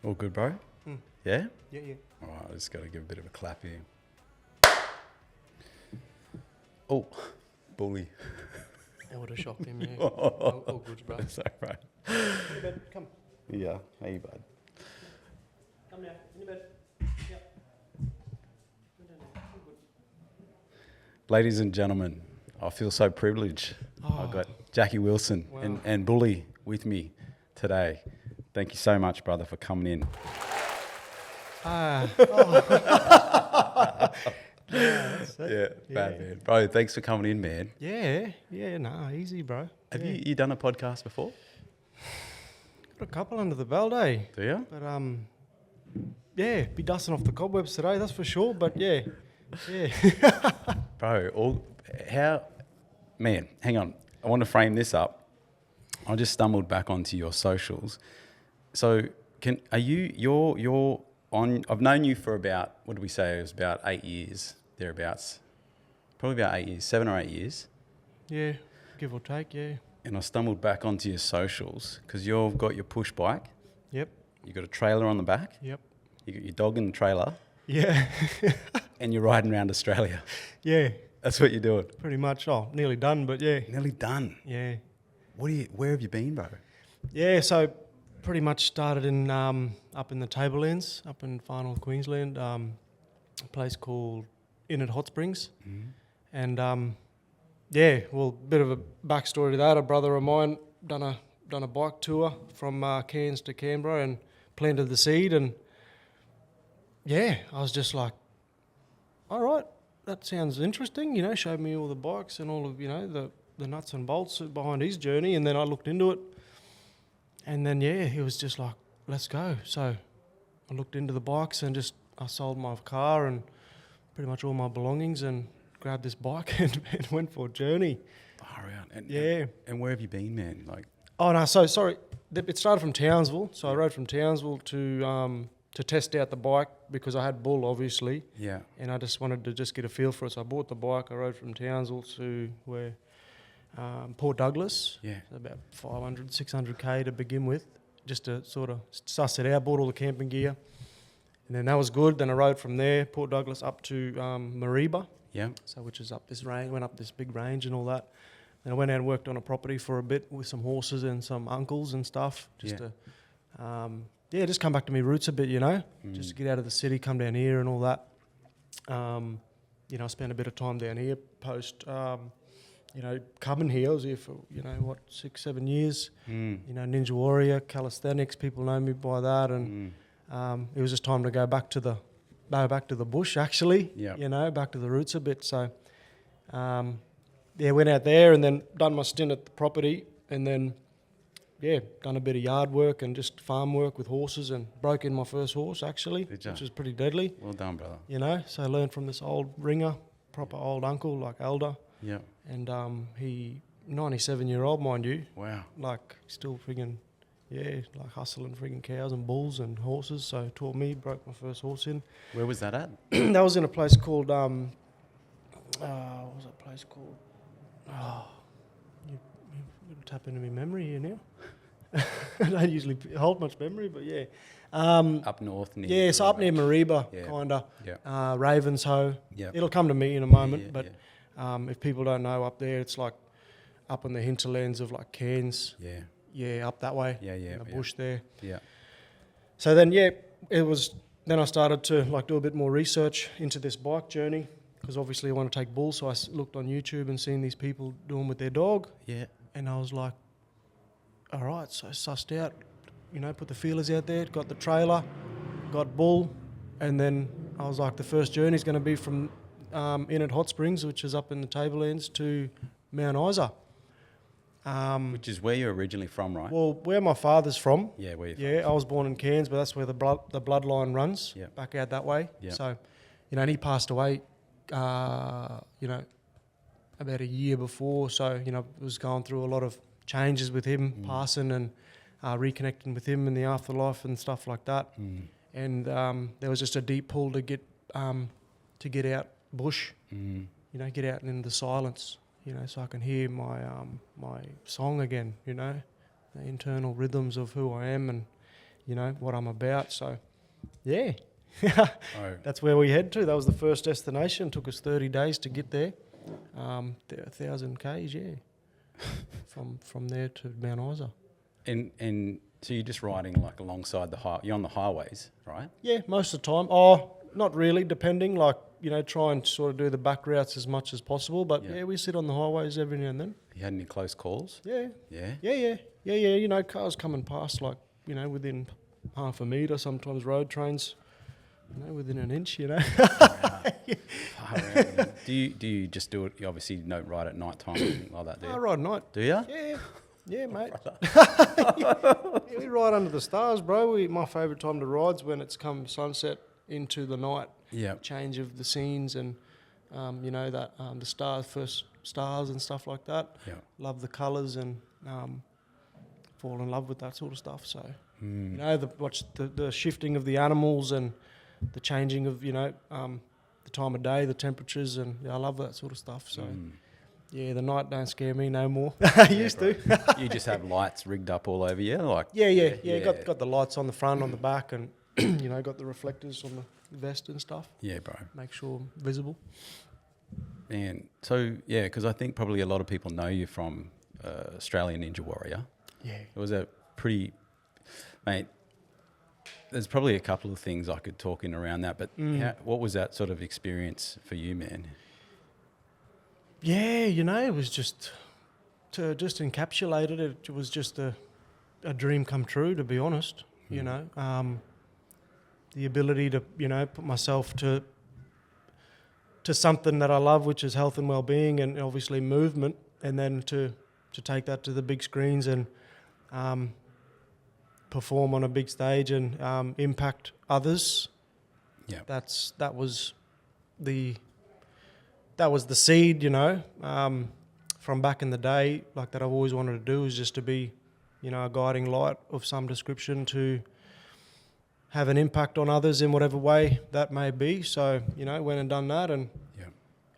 All good, bro? Mm. Yeah? Yeah. All right, I just got to give a bit of a clap here. Oh, bully. That would have shocked him, yeah. All good, bro. That's all right. In bed, come. Yeah, hey, bud. Come now, in bed. Yep. Ladies and gentlemen, I feel so privileged. I've got Jackie Willson and Bully with me today. Thank you so much, brother, for coming in. That's it. Yeah, bad man. Bro, thanks for coming in, man. Yeah, nah, easy, bro. Have you done a podcast before? Got a couple under the belt, eh? Do you? But, yeah, be dusting off the cobwebs today, that's for sure, but yeah. Bro, man, hang on. I want to frame this up. I just stumbled back onto your socials. So you're on, I've known you for about, what did we say? It was about 8 years, thereabouts. Probably about 8 years, 7 or 8 years. Yeah, give or take, yeah. And I stumbled back onto your socials because you've got your push bike. Yep. You got a trailer on the back. Yep. You got your dog in the trailer. Yeah. And you're riding around Australia. Yeah. That's what you're doing. Pretty much. Oh, nearly done, but yeah. Nearly done. Yeah. Where have you been, bro? Yeah, so pretty much started in up in the Tablelands, up in far north Queensland, a place called Hot Springs. Mm-hmm. And yeah, well, bit of a backstory to that. A brother of mine done a bike tour from Cairns to Canberra and planted the seed, and yeah, I was just like, all right, that sounds interesting, you know, showed me all the bikes and all of, you know, the nuts and bolts behind his journey, and then I looked into it, and then, yeah, he was just like, let's go. So I looked into the bikes and I sold my car and pretty much all my belongings and grabbed this bike and went for a journey. Far out. And where have you been, man? Like, oh, no, so sorry. It started from Townsville. So I rode from Townsville to test out the bike because I had bull, obviously. yeah. And I just wanted to just get a feel for it. So I bought the bike. I rode from Townsville to Port Douglas. Yeah. So about 500, 600K to begin with, just to sort of suss it out. Bought all the camping gear. And then that was good. Then I rode from there, Port Douglas, up to Mariba. Yeah. So which is up this range, went up this big range and all that. Then I went out and worked on a property for a bit with some horses and some uncles and stuff, just to just come back to my roots a bit, you know, just to get out of the city, come down here and all that. You know, I spent a bit of time down here post, you know, coming here. I was here for, 6, 7 years. You know, Ninja Warrior, calisthenics, people know me by that. And it was just time to go back to the bush, actually, you know, back to the roots a bit. So, went out there and then done my stint at the property and then, done a bit of yard work and just farm work with horses and broke in my first horse, actually, which was pretty deadly. Well done, brother. You know, so I learned from this old ringer, proper old uncle, like elder. Yeah. And he, 97-year-old, mind you. Wow. Like, still friggin', like hustling friggin' cows and bulls and horses. So taught me, broke my first horse in. Where was that at? That was in a place called, what was that place called? Oh, you tap into my memory here now. I don't usually hold much memory, but yeah. Up north near. Yeah, so up near Mariba, kinda. Yeah. Ravenshoe. Yeah. It'll come to me in a moment, Yeah, but if people don't know, up there, it's like up in the hinterlands of like Cairns. Yeah. Yeah, up that way. Yeah. In the bush there. Yeah. So then, it was. Then I started to like do a bit more research into this bike journey because obviously I want to take bull. So I looked on YouTube and seen these people doing with their dog. Yeah. And I was like, all right, so I sussed out, you know, put the feelers out there, got the trailer, got bull, and then I was like, the first journey is going to be from Hot Springs, which is up in the Tablelands, to Mount Isa. Which is where you're originally from, right? Well, where my father's from. Yeah, where you're from. Yeah, I was born in Cairns, but that's where the bloodline runs, Yeah. back out that way. Yeah. So, you know, and he passed away, you know, about a year before. So, you know, was going through a lot of changes with him passing and reconnecting with him in the afterlife and stuff like that. And there was just a deep pull to get out bush, you know, get out into the silence, you know, so I can hear my my song again, you know, the internal rhythms of who I am you know, what I'm about. So, yeah. Oh, That's where we head to. That was the first destination. Took us 30 days to get there. 1,000 k's, yeah. from there to Mount Isa. and so you're just riding like alongside you're on the highways, right? Yeah, most of the time. Oh, not really, depending. Like, you know, try and sort of do the back routes as much as possible. But Yeah. yeah, we sit on the highways every now and then. You had any close calls? Yeah. Yeah. Yeah. You know, cars coming past, like, you know, within half a metre, sometimes road trains, you know, within an inch, you know. Far out. Do you just do it? You obviously don't ride at night time or anything like that, do you? I ride at night. Do you? Yeah, mate. Yeah, we ride under the stars, bro. My favourite time to ride's when it's come sunset into the night. Yeah. Change of the scenes and, you know, that the first stars and stuff like that. Yeah. Love the colours and fall in love with that sort of stuff. So, you know, watch the shifting of the animals and the changing of, you know, the time of day, the temperatures, and I love that sort of stuff. So, yeah, the night don't scare me no more. I used to. You just have lights rigged up all over you, like. Yeah. Got the lights on the front, on the back, and you know, got the reflectors on the vest and stuff. Yeah, bro. Make sure visible. Man, so yeah, because I think probably a lot of people know you from Australian Ninja Warrior. Yeah. It was a pretty, mate. There's probably a couple of things I could talk in around that, but what was that sort of experience for you, man? Yeah, you know, it was just to just encapsulate it. It was just a dream come true, to be honest. You know, the ability to, you know, put myself to something that I love, which is health and well-being, and obviously movement, and then to take that to the big screens and perform on a big stage and impact others. Yeah. That was the seed, you know, from back in the day, like that I've always wanted to do, is just to be, you know, a guiding light of some description, to have an impact on others in whatever way that may be. So, you know, went and done that, and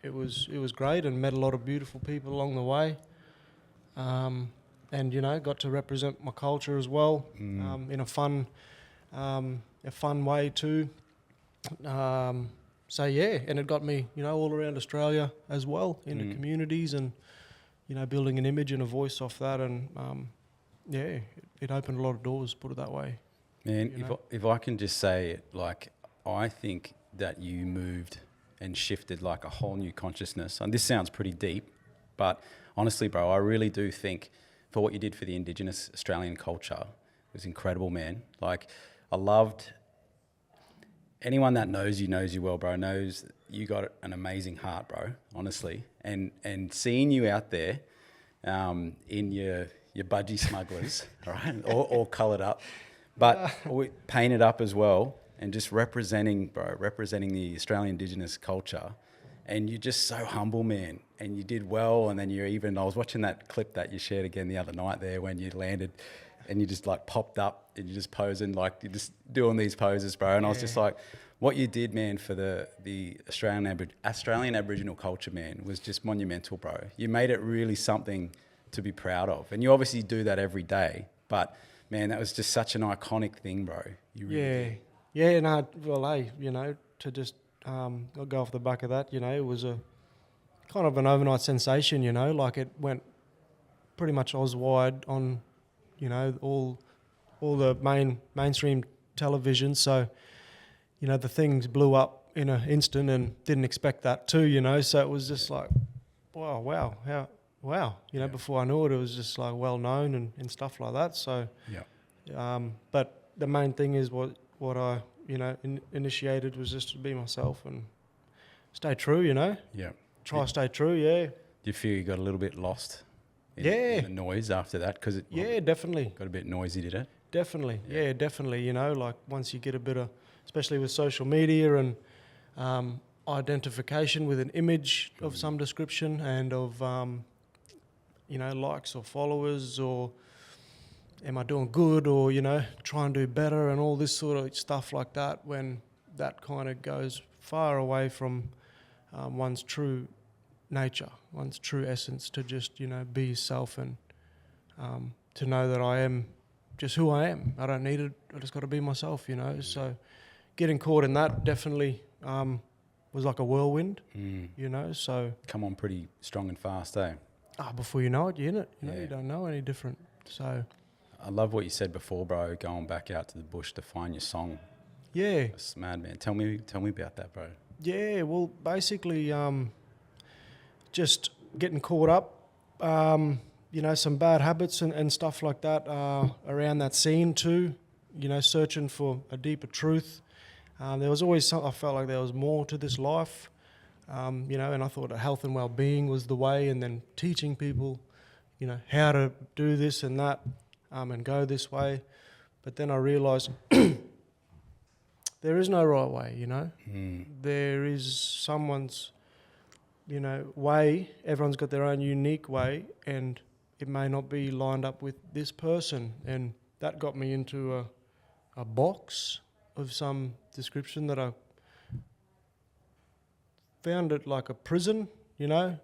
it was great, and met a lot of beautiful people along the way. And, you know, got to represent my culture as well, in a fun way too. So yeah, and it got me, you know, all around Australia as well, into communities, and, you know, building an image and a voice off that, and yeah, it opened a lot of doors, put it that way. Man, if I can just say it, like, I think that you moved and shifted like a whole new consciousness. And this sounds pretty deep, but honestly, bro, I really do think for what you did for the Indigenous Australian culture, it was incredible, man. Like, I loved... Anyone that knows you well, bro, knows you got an amazing heart, bro, honestly. And seeing you out there in your budgie smugglers, right, all coloured up, but painted up as well, and just representing the Australian Indigenous culture. And you're just so humble, man. And you did well. And then I was watching that clip that you shared again the other night there when you landed, and you just like popped up and you're just posing, like you're just doing these poses, bro. And I was just like, what you did, man, for the Australian Aboriginal culture, man, was just monumental, bro. You made it really something to be proud of. And you obviously do that every day. But, man, that was just such an iconic thing, bro. You really did. Yeah, no, well, hey, you know, to just I'll go off the back of that, you know, it was a kind of an overnight sensation, you know, like it went pretty much Oz-wide on, you know, all the mainstream television. So, you know, the things blew up in an instant, and didn't expect that too, you know. So it was just like, wow, you know, before I knew it, it was just like well known and stuff like that. So, but the main thing is what I, you know, initiated was just to be myself and stay true, you know. Yeah. Try to stay true, yeah. Do you feel you got a little bit lost in the noise after that? Cause definitely. Got a bit noisy, did it? Definitely, definitely. You know, like once you get a bit of, especially with social media and identification with an image of some description and of, you know, likes or followers, or am I doing good, or, you know, try and do better and all this sort of stuff like that, when that kind of goes far away from one's true nature, one's true essence, to just, you know, be yourself and to know that I am just who I am. I don't need it. I just got to be myself, you know. So getting caught in that definitely was like a whirlwind, you know. So come on pretty strong and fast, eh? before you know it, you're in it. You know, Yeah. you don't know any different. So I love what you said before, bro, going back out to the bush to find your song. yeah, That's mad, man. Tell me about that, bro. yeah. Well, basically, just getting caught up, you know, some bad habits and stuff like that around that scene too. You know, searching for a deeper truth. There was always I felt like there was more to this life, you know, and I thought health and well-being was the way, and then teaching people, you know, how to do this and that, and go this way. But then I realised there is no right way, you know. There is someone's, you know, way. Everyone's got their own unique way, and it may not be lined up with this person. And that got me into a box of some description that I found it like a prison, you know,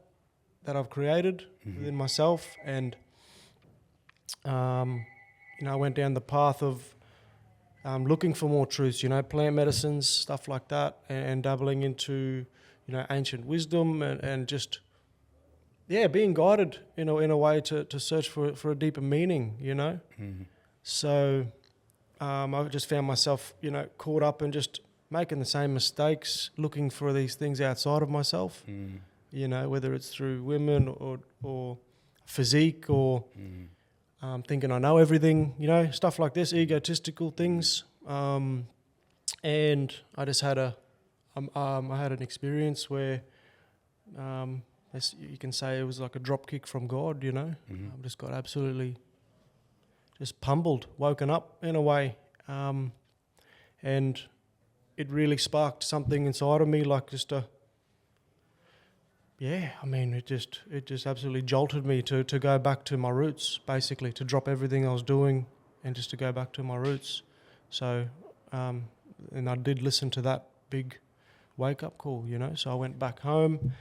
that I've created within myself. And, you know, I went down the path of looking for more truths, you know, plant medicines, stuff like that, and dabbling into, you know, ancient wisdom and just, yeah, being guided in a way to search for a deeper meaning, you know. So I just found myself, you know, caught up in just making the same mistakes, looking for these things outside of myself, you know, whether it's through women or physique or thinking I know everything, you know, stuff like this, egotistical things. And I just had I had an experience where you can say it was like a drop kick from God, you know. I just got absolutely just pummeled, woken up in a way. And it really sparked something inside of me, like just I mean, it just absolutely jolted me to go back to my roots, basically, to drop everything I was doing and just to go back to my roots. So, and I did listen to that big wake-up call, you know. So I went back home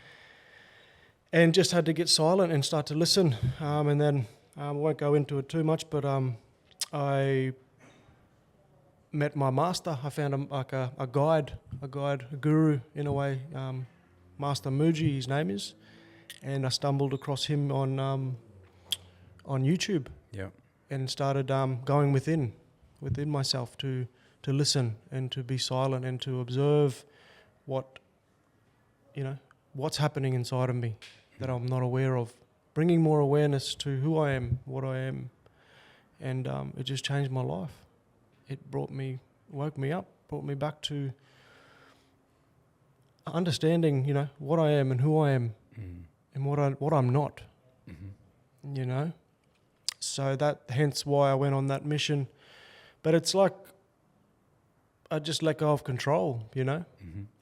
and just had to get silent and start to listen. And then I won't go into it too much, but I met my master. I found a guide, a guru in a way, Master Muji, his name is, and I stumbled across him on YouTube. Yeah. And started going within myself to listen and to be silent and to observe what's happening inside of me that I'm not aware of, bringing more awareness to who I am, what I am, and it just changed my life. It woke me up, brought me back to understanding, you know, what I am and who I am, and what I'm not, you know. So hence why I went on that mission. But it's like I just let go of control, you know.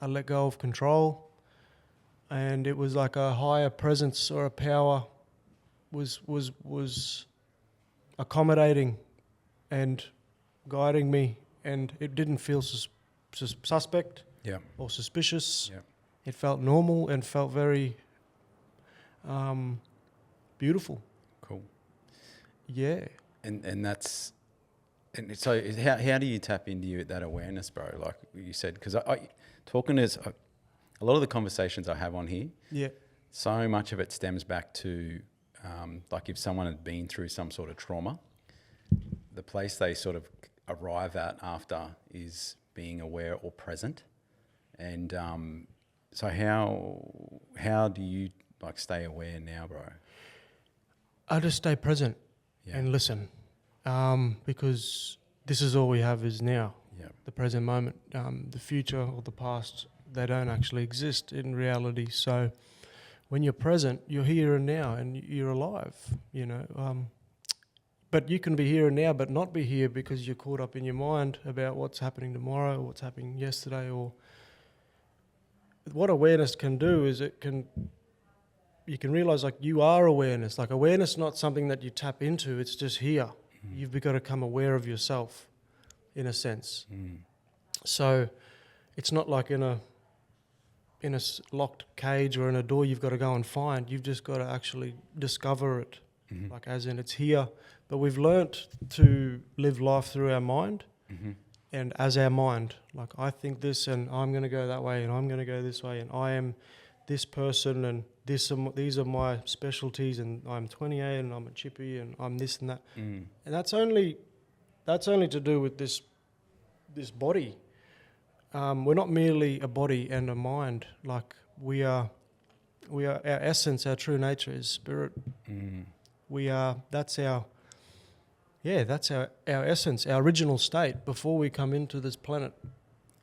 I let go of control, and it was like a higher presence or a power was accommodating and guiding me, and it didn't feel suspect or suspicious. It felt normal and felt very beautiful. Cool. Yeah. And that's, and so how do you tap into that awareness, bro? Like you said, because I talking to a lot of the conversations I have on here, so much of it stems back to like if someone had been through some sort of trauma, the place they sort of arrive at after is being aware or present. And so how do you like stay aware now, bro? I just stay present and listen, because this is all we have is now, the present moment. The future or the past, they don't actually exist in reality. So when you're present, you're here and now, and you're alive, you know. But you can be here and now but not be here because you're caught up in your mind about what's happening tomorrow or what's happening yesterday. Or what awareness can do is you can realize like you are awareness. Like awareness is not something that you tap into, it's just here. You've got to become aware of yourself in a sense. So it's not like in a locked cage or in a door you've got to go and find. You've just got to actually discover it. Like as in it's here, but we've learnt to live life through our mind and as our mind. Like, I think this, and I'm going to go that way, and I'm going to go this way, and I am this person, and these are my specialties, and I'm 28, and I'm a chippy, and I'm this and that. And that's only to do with this body. We're not merely a body and a mind. Like, we are our essence, our true nature is spirit. That's our essence, our original state before we come into this planet.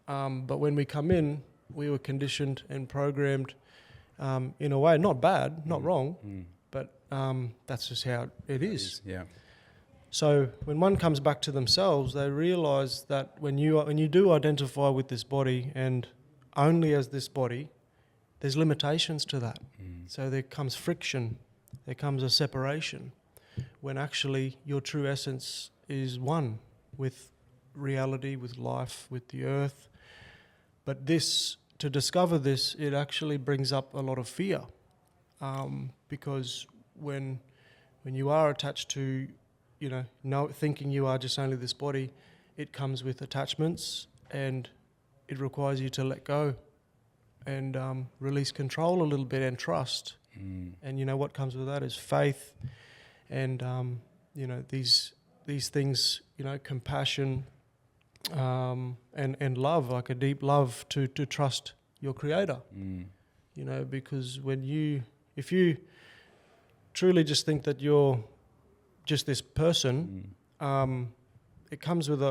But when we come in, we were conditioned and programmed in a way, not bad, not wrong, but that's just how it is. Yeah. So when one comes back to themselves, they realise that when you do identify with this body and only as this body, there's limitations to that. So there comes friction, there comes a separation, when actually your true essence is one with reality, with life, with the earth. But to discover this, it actually brings up a lot of fear, because when you are attached to, thinking you are just only this body, it comes with attachments, and it requires you to let go and release control a little bit and trust. And what comes with that is faith, and these things, compassion, and love, like a deep love to trust your creator. Because if you truly just think that you're just this person, it comes with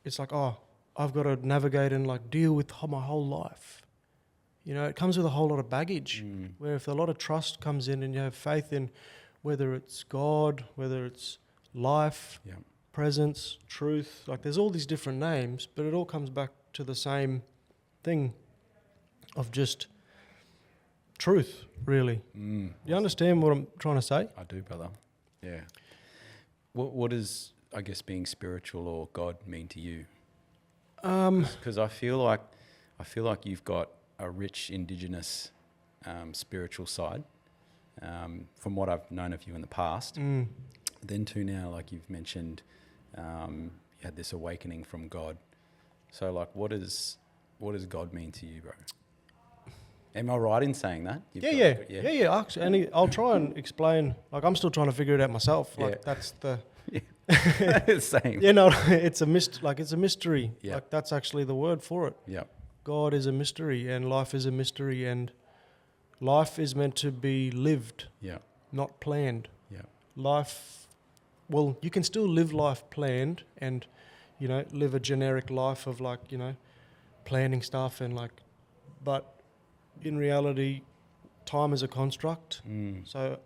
it's like, oh, I've got to navigate and like deal with my whole life. It comes with a whole lot of baggage, where if a lot of trust comes in and you have faith in whether it's God, whether it's life, presence, truth, like there's all these different names, but it all comes back to the same thing of just truth, really. You understand what I'm trying to say? I do, brother. Yeah. What does, I guess, being spiritual or God mean to you? Because I feel like you've got a rich Indigenous spiritual side, from what I've known of you in the past. Then to now, like you've mentioned, you had this awakening from God. So, like, what does God mean to you, bro? Am I right in saying that? Yeah. Actually, and I'll try and explain. Like, I'm still trying to figure it out myself. Like, that's the same. It's a mystery. Yeah. Like, that's actually the word for it. Yeah. God is a mystery, and life is a mystery, and life is meant to be lived, not planned. Yeah. Life, well, you can still live life planned and, live a generic life of like, planning stuff and like, but in reality, time is a construct. So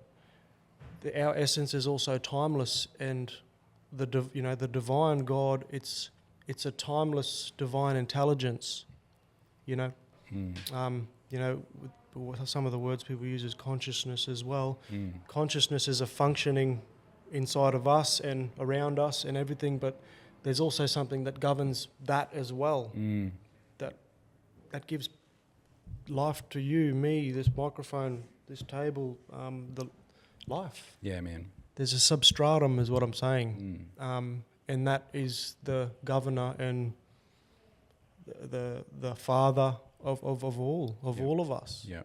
our essence is also timeless, and the divine God, it's a timeless divine intelligence. With some of the words people use is consciousness as well. Consciousness is a functioning inside of us and around us and everything, but there's also something that governs that as well. That gives life to you, me, this microphone, this table, the life. Yeah, man. There's a substratum, is what I'm saying, and that is the governor and the father of all of us. Yeah.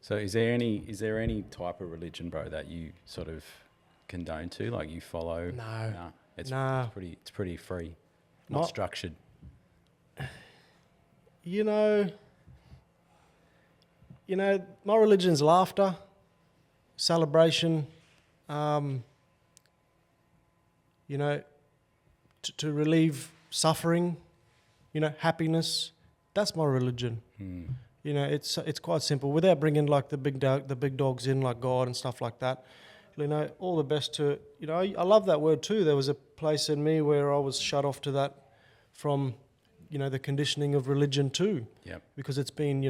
So is there any type of religion, bro, that you sort of condone to, like you follow? No. It's pretty free, not structured. My religion's laughter, celebration, to relieve suffering, happiness. That's my religion. It's quite simple, without bringing like the big dogs in, like God and stuff like that. All the best to, I love that word too. There was a place in me where I was shut off to that from, the conditioning of religion too. Yep. Because it's been,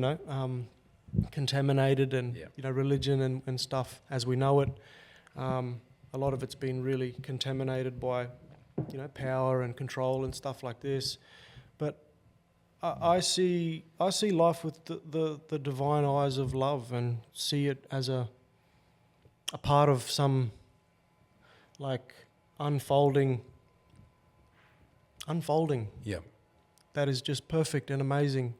contaminated and, religion and stuff as we know it. A lot of it's been really contaminated by, power and control and stuff like this. But I see life with the divine eyes of love, and see it as a part of some like unfolding. Yeah. That is just perfect and amazing.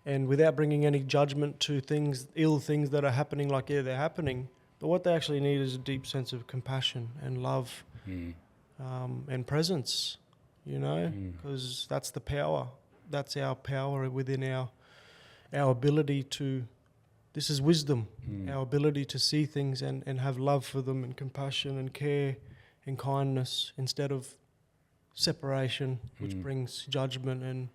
And without bringing any judgment to things, ill things that are happening, like, yeah, they're happening. But what they actually need is a deep sense of compassion and love, and presence, you know, because that's the power. That's our power within our ability to, this is wisdom, our ability to see things and have love for them and compassion and care and kindness instead of separation, which brings judgment and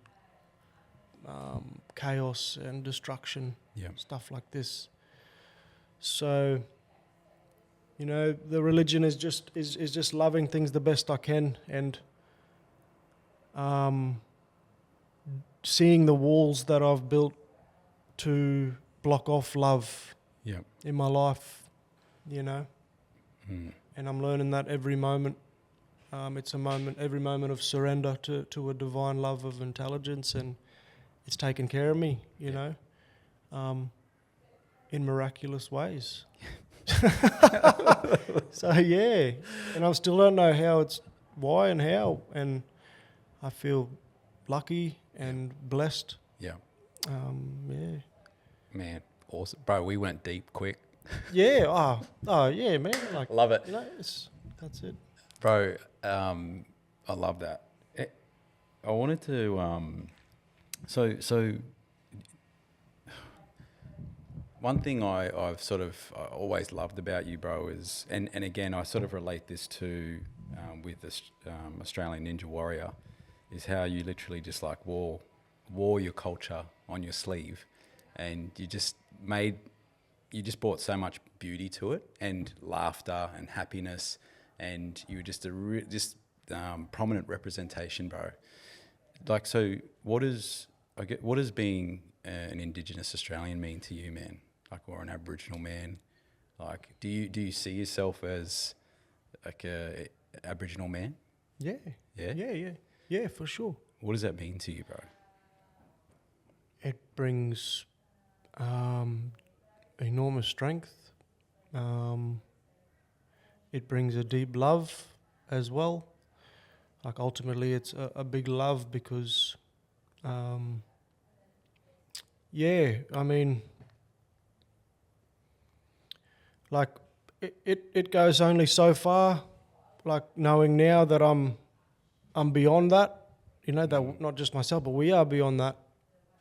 chaos and destruction, stuff like this. So, you know, the religion is just loving things the best I can, and seeing the walls that I've built to block off love in my life, you know. And I'm learning that every moment. It's a moment, every moment of surrender to a divine love of intelligence, and it's taken care of me, you know, in miraculous ways. So, yeah, and I still don't know why and how, and I feel lucky and blessed. Yeah. Yeah. Man, awesome. Bro, we went deep quick. Yeah. Oh, yeah, man. Like, love it. You know, that's it. Bro, I love that. I wanted to, so one thing I've sort of always loved about you, bro, is, and again, I sort of relate this to with this Australian Ninja Warrior, is how you literally just like wore your culture on your sleeve, and you just brought so much beauty to it, and laughter and happiness, and you were just prominent representation, bro. Like, so what does being an Indigenous Australian mean to you, man? Like, or an Aboriginal man? Like, do you see yourself as like a Aboriginal man? Yeah. Yeah? Yeah, for sure. What does that mean to you, bro? It brings enormous strength. It brings a deep love as well. Like, ultimately, it's a big love because, I mean, like, it goes only so far. Like, knowing now that I'm beyond that, you know, that not just myself, but we are beyond that.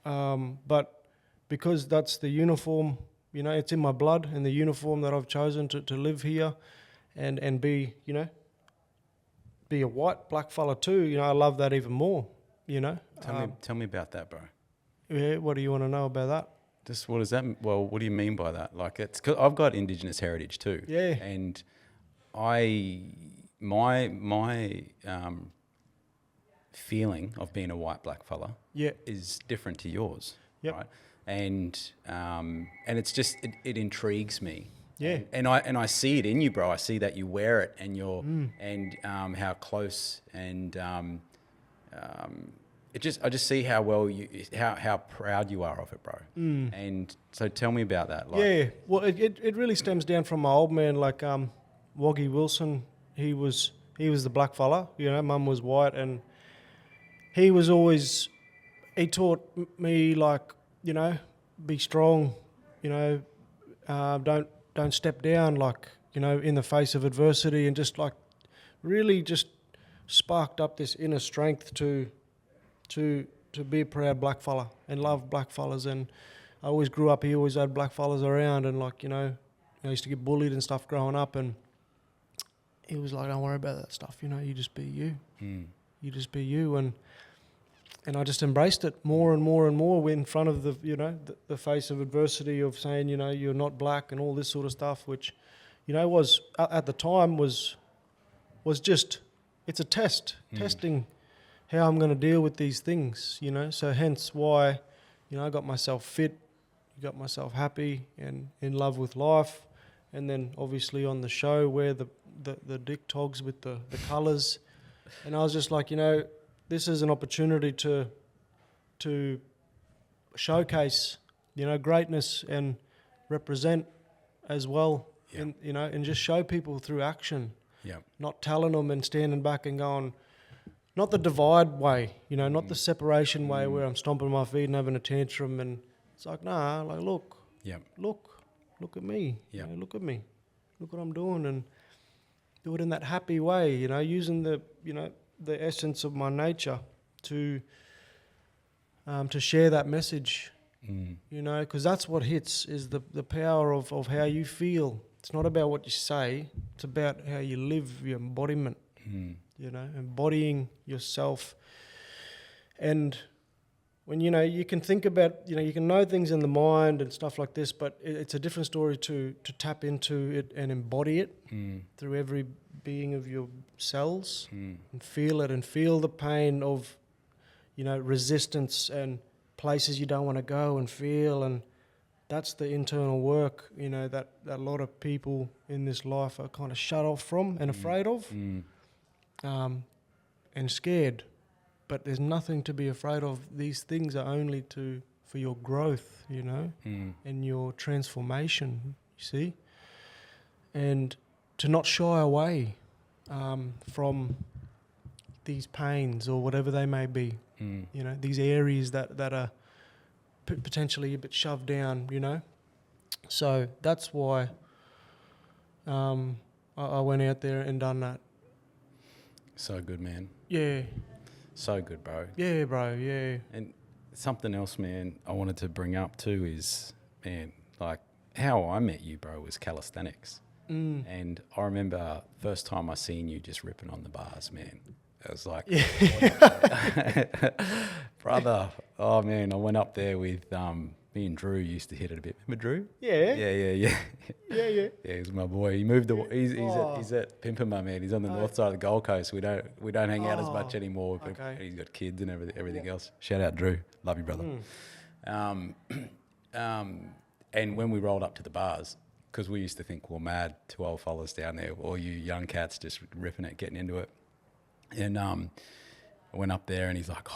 But because that's the uniform, you know, it's in my blood, and the uniform that I've chosen to live here and be, you know, be a white black fella too, you know, I love that even more, you know. Tell me about that, bro. Yeah, what do you want to know about that? Just what does that? Well, what do you mean by that? Like, it's 'cause I've got Indigenous heritage too. Yeah. And my feeling of being a white black fella is different to yours. Yep. Right. And it's just it intrigues me. Yeah. And I see it in you, bro. I see that you wear it, and you're and how close, and I just see how well how proud you are of it, bro. And so tell me about that. Like, yeah. Well, it really stems down from my old man, like Woggy Willson. He was the black fella, you know. Mum was white, and he taught me, like, you know, be strong, you know, don't step down, like, you know, in the face of adversity, and just like really just sparked up this inner strength to be a proud black fella and love black fellas. And I always grew up, he always had black fellas around, and like, you know, I used to get bullied and stuff growing up, and he was like, don't worry about that stuff, you know, you just be you. You just be you. And I just embraced it more and more and more in front of the, you know, the face of adversity of saying, you know, you're not black and all this sort of stuff, which, you know, was at the time was just, it's a testing how I'm going to deal with these things, you know. So hence why, you know, I got myself fit, got myself happy and in love with life. And then obviously on the show wear the dick togs with the colours. And I was just like, you know, this is an opportunity to showcase, you know, greatness and represent as well, you know, and just show people through action. Yeah. Not telling them and standing back and going, not the divide way, you know, not the separation way where I'm stomping my feet and having a tantrum. And it's like, nah, like, look at me. Yeah. You know, look at me. Look what I'm doing, and do it in that happy way, you know, using the, you know, the essence of my nature to share that message, you know, because that's what hits, is the power of how you feel. It's not about what you say, it's about how you live, your embodiment, you know, embodying yourself. And when, you know, you can think about, you know, you can know things in the mind and stuff like this, but it's a different story to tap into it and embody it through every being of your cells and feel it and feel the pain of, you know, resistance and places you don't want to go and feel. And that's the internal work, you know, that a lot of people in this life are kind of shut off from and afraid of and scared. But there's nothing to be afraid of. These things are only for your growth, you know, and your transformation, you see. And to not shy away from these pains or whatever they may be, you know, these areas that are potentially a bit shoved down, you know. So that's why I went out there and done that. So good, man. Yeah. So good, bro. Yeah, bro, yeah. And something else, man, I wanted to bring up too is, man, like how I met you, bro, was calisthenics. And I remember first time I seen you just ripping on the bars, man. It was like, brother, oh man, I went up there with me and Drew used to hit it a bit. Remember Drew? Yeah. Yeah. Yeah. Yeah, he's my boy. He moved. He's at Pimpama, man. He's on the north side of the Gold Coast. We don't hang out as much anymore. Okay. He's got kids and everything else. Shout out Drew. Love you, brother. And when we rolled up to the bars, because we used to think we're mad, 2 old fellas down there, all you young cats just ripping it, getting into it. And I went up there and he's like,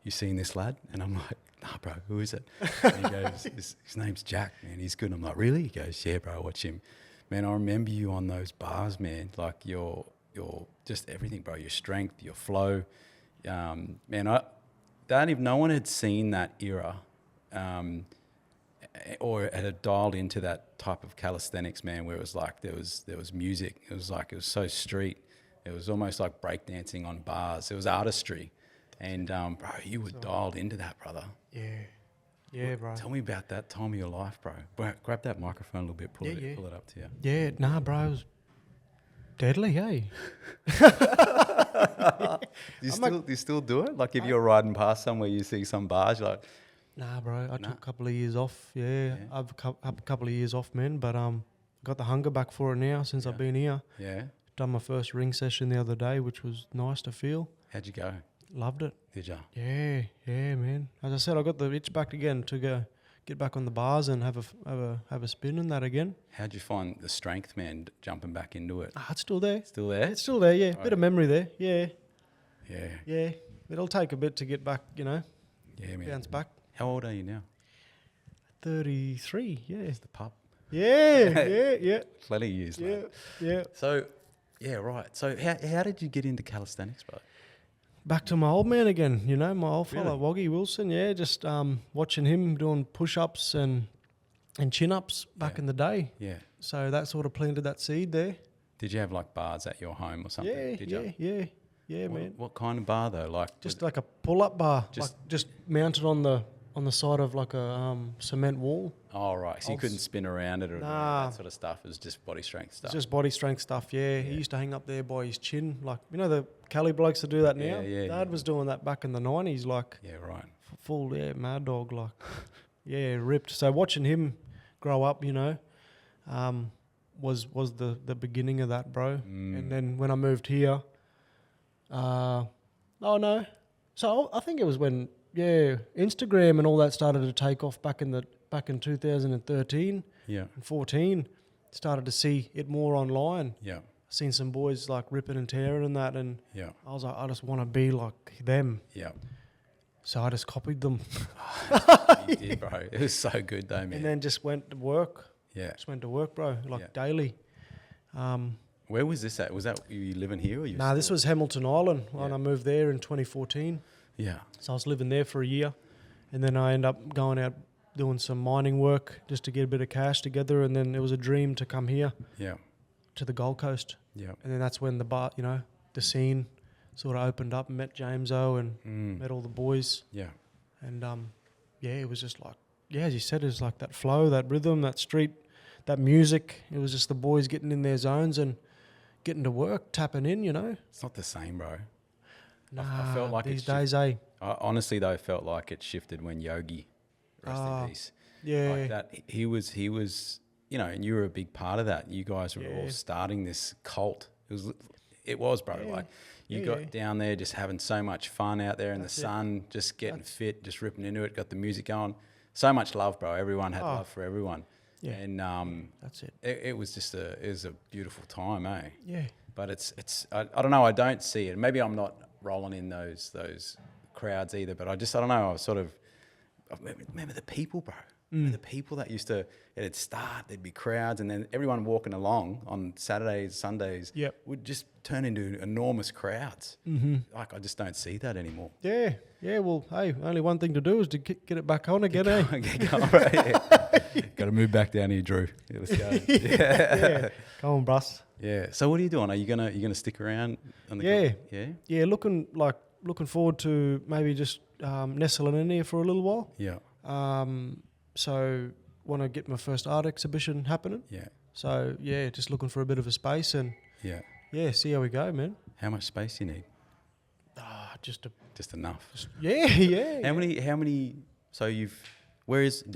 you seen this lad? And I'm like, nah, bro, who is it? And he goes, his name's Jack, man. He's good. And I'm like, really? He goes, yeah, bro, watch him. Man, I remember you on those bars, man. Like your just everything, bro. Your strength, your flow. Man, no one had seen that era. Or had dialed into that type of calisthenics, man, where it was like there was music. It was so street. It was almost like breakdancing on bars. It was artistry. And, bro, you were dialed into that, brother. Yeah, bro. Tell me about that time of your life, bro. Grab that microphone a little bit, pull it up to you. Yeah, nah, bro, it was deadly, hey? Do you still do it? Like if you're riding past somewhere, you see some bars, you're like... Nah, bro, I took a couple of years off, I've a couple of years off, man, but got the hunger back for it now since I've been here. Yeah. Done my first ring session the other day, which was nice to feel. How'd you go? Loved it. Did ya? Yeah, man. As I said, I got the itch back again to get back on the bars and have a spin in that again. How'd you find the strength, man, jumping back into it? It's still there. Still there? It's still there, yeah. Right. Bit of memory there, yeah. Yeah. Yeah, it'll take a bit to get back, you know. Yeah, man. Bounce back. How old are you now? 33, yeah. It's the pup. Yeah. Plenty of years, Yeah, mate. yeah. So, yeah, right. So how did you get into calisthenics, bro? Back to my old man again, you know, my old fella, Really? Woggy Willson, yeah, just watching him doing push-ups and chin-ups back in the day. Yeah. So that sort of planted that seed there. Did you have like bars at your home or something? Did you? Yeah, man. What kind of bar though? Like Just like a pull-up bar, Just- just mounted on the side of like a cement wall. Oh right, so you couldn't spin around it or Nah. that sort of stuff. It was just body strength stuff. It's just body strength stuff, yeah. He used to hang up there by his chin, like, you know, the Cali blokes that do that now? Yeah, Dad was doing that back in the 90s, like, yeah, right. full, mad dog, like, ripped. So watching him grow up, you know, was the beginning of that, bro. And then when I moved here, so I think it was when, Instagram and all that started to take off back in 2013 Yeah, and 14. Started to see it more online. yeah, Seen some boys like ripping and tearing and that, and yeah, I was like, I just want to be like them. yeah. So I just copied them, You did, bro. It was so good though, man. and then just went to work. Yeah, Just went to work, bro, like daily. Where was this at? Was that you living here or you? Nah, this still- was Hamilton Island when Yeah. I moved there in 2014. Yeah. So I was living there for a year, and then I ended up going out doing some mining work just to get a bit of cash together, and then it was a dream to come here Yeah. to the Gold Coast, Yeah. and then that's when the scene sort of opened up and met James O and met all the boys, Yeah. and it was just like, as you said, it was like that flow, that rhythm, that street, that music. It was just the boys getting in their zones and getting to work, tapping in, It's not the same, bro. Nah, I felt like these it days, eh? I honestly though felt like it shifted when Yogi, rest in peace. Yeah. Like that, he was, and you were a big part of that. You guys were all starting this cult. It was, bro. Yeah. Like you Yeah, got yeah. down there just having so much fun out there in That's the it. sun, just getting fit, just ripping into it. Got the music going. So much love, bro. Everyone had love for everyone. Yeah. And That's it. it was just it was a beautiful time, eh? Yeah. But I don't know. I don't see it. Maybe I'm not rolling in those crowds either. But I don't know. I remember the people, bro. Remember the people that used to. It'd start. There'd be crowds, and then everyone walking along on Saturdays, Sundays. Yep. Would just turn into enormous crowds. Mm-hmm. Like I just don't see that anymore. Yeah. Yeah. Well, hey, only one thing to do is to get it back on again, eh? Get going, bro. Got to move back down here, Drew. Yeah, let's go. Yeah. Come on, Bruss. Yeah. So what are you doing? Are you gonna stick around on the Yeah. Yeah. Yeah. Looking forward to maybe just nestling in here for a little while. Yeah. So want to get my first art exhibition happening. Yeah. So yeah, just looking for a bit of a space and Yeah. see how we go, man. How much space do you need? Just enough. yeah. How many? So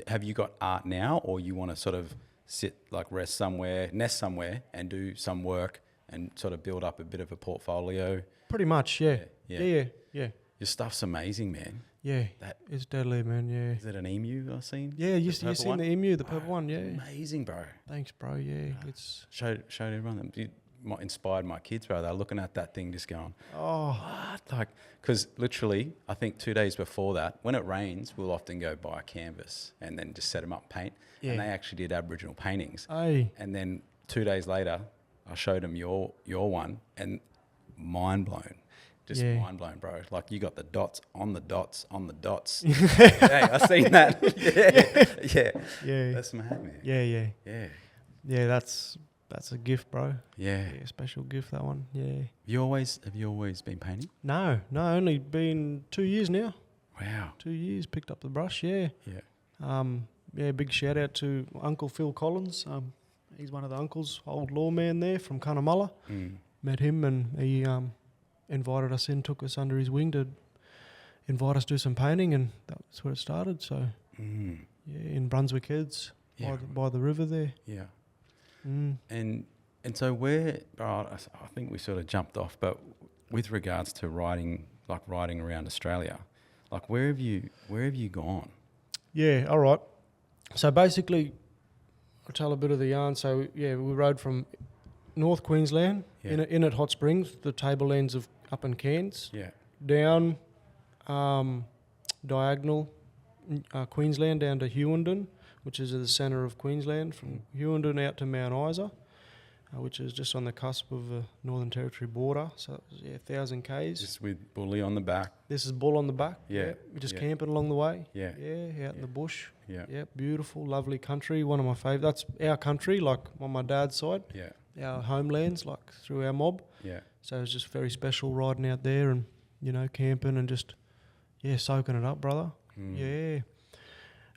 have you got art now, or you want to sort of nest somewhere, and do some work and sort of build up a bit of a portfolio? Pretty much, yeah. Yeah. Yeah. Your stuff's amazing, man. Yeah. That- It's deadly, man. Yeah. Is it an emu I've seen? Yeah, you purple seen one? the emu, the purple one, yeah. Amazing, bro. Thanks, bro. Yeah, it's Showed everyone. It inspired my kids, bro. They're looking at that thing, just going, what? Like, because literally, I think 2 days before that, when it rains, we'll often go buy a canvas and then just set them up, paint. Yeah. And they actually did Aboriginal paintings. Hey. And then 2 days later, I showed them your one, and mind blown. Just Yeah. mind blown, bro. Like you got the dots on the dots on the dots. Hey, I seen that. Yeah. Yeah. That's mad, man. Yeah. Yeah. That's a gift, bro. Yeah. Yeah, special gift, that one. Yeah. Have you always been painting? No, only been 2 years now. Wow. 2 years, picked up the brush, yeah. Yeah. Big shout out to Uncle Phil Collins. He's one of the uncles, old lawman there from Cunnamulla. Met him and he invited us in, took us under his wing to invite us to do some painting, and that's where it started. So, yeah, in Brunswick Heads, Yeah. by the river there. Yeah. Mm. And so I think we sort of jumped off, but with regards to riding around Australia, like where have you gone? Yeah, all right. So basically, I'll tell a bit of the yarn. So, yeah, we rode from North Queensland, Yeah. in at Hot Springs, the tablelands of up in Cairns, Yeah. down diagonal Queensland down to Hughenden, which is at the centre of Queensland, from Hughenden out to Mount Isa, which is just on the cusp of the Northern Territory border. So, yeah, 1,000 Ks. Just with Bully on the back. This is Bull on the back. Yeah, We're just yeah. camping along the way. Yeah. Yeah, out in the bush. Yeah. Yeah, beautiful, lovely country. One of my favourite. That's our country, like on my dad's side. Yeah. Our homelands, like through our mob. Yeah. So it's just very special riding out there and, camping and just, soaking it up, brother. Yeah.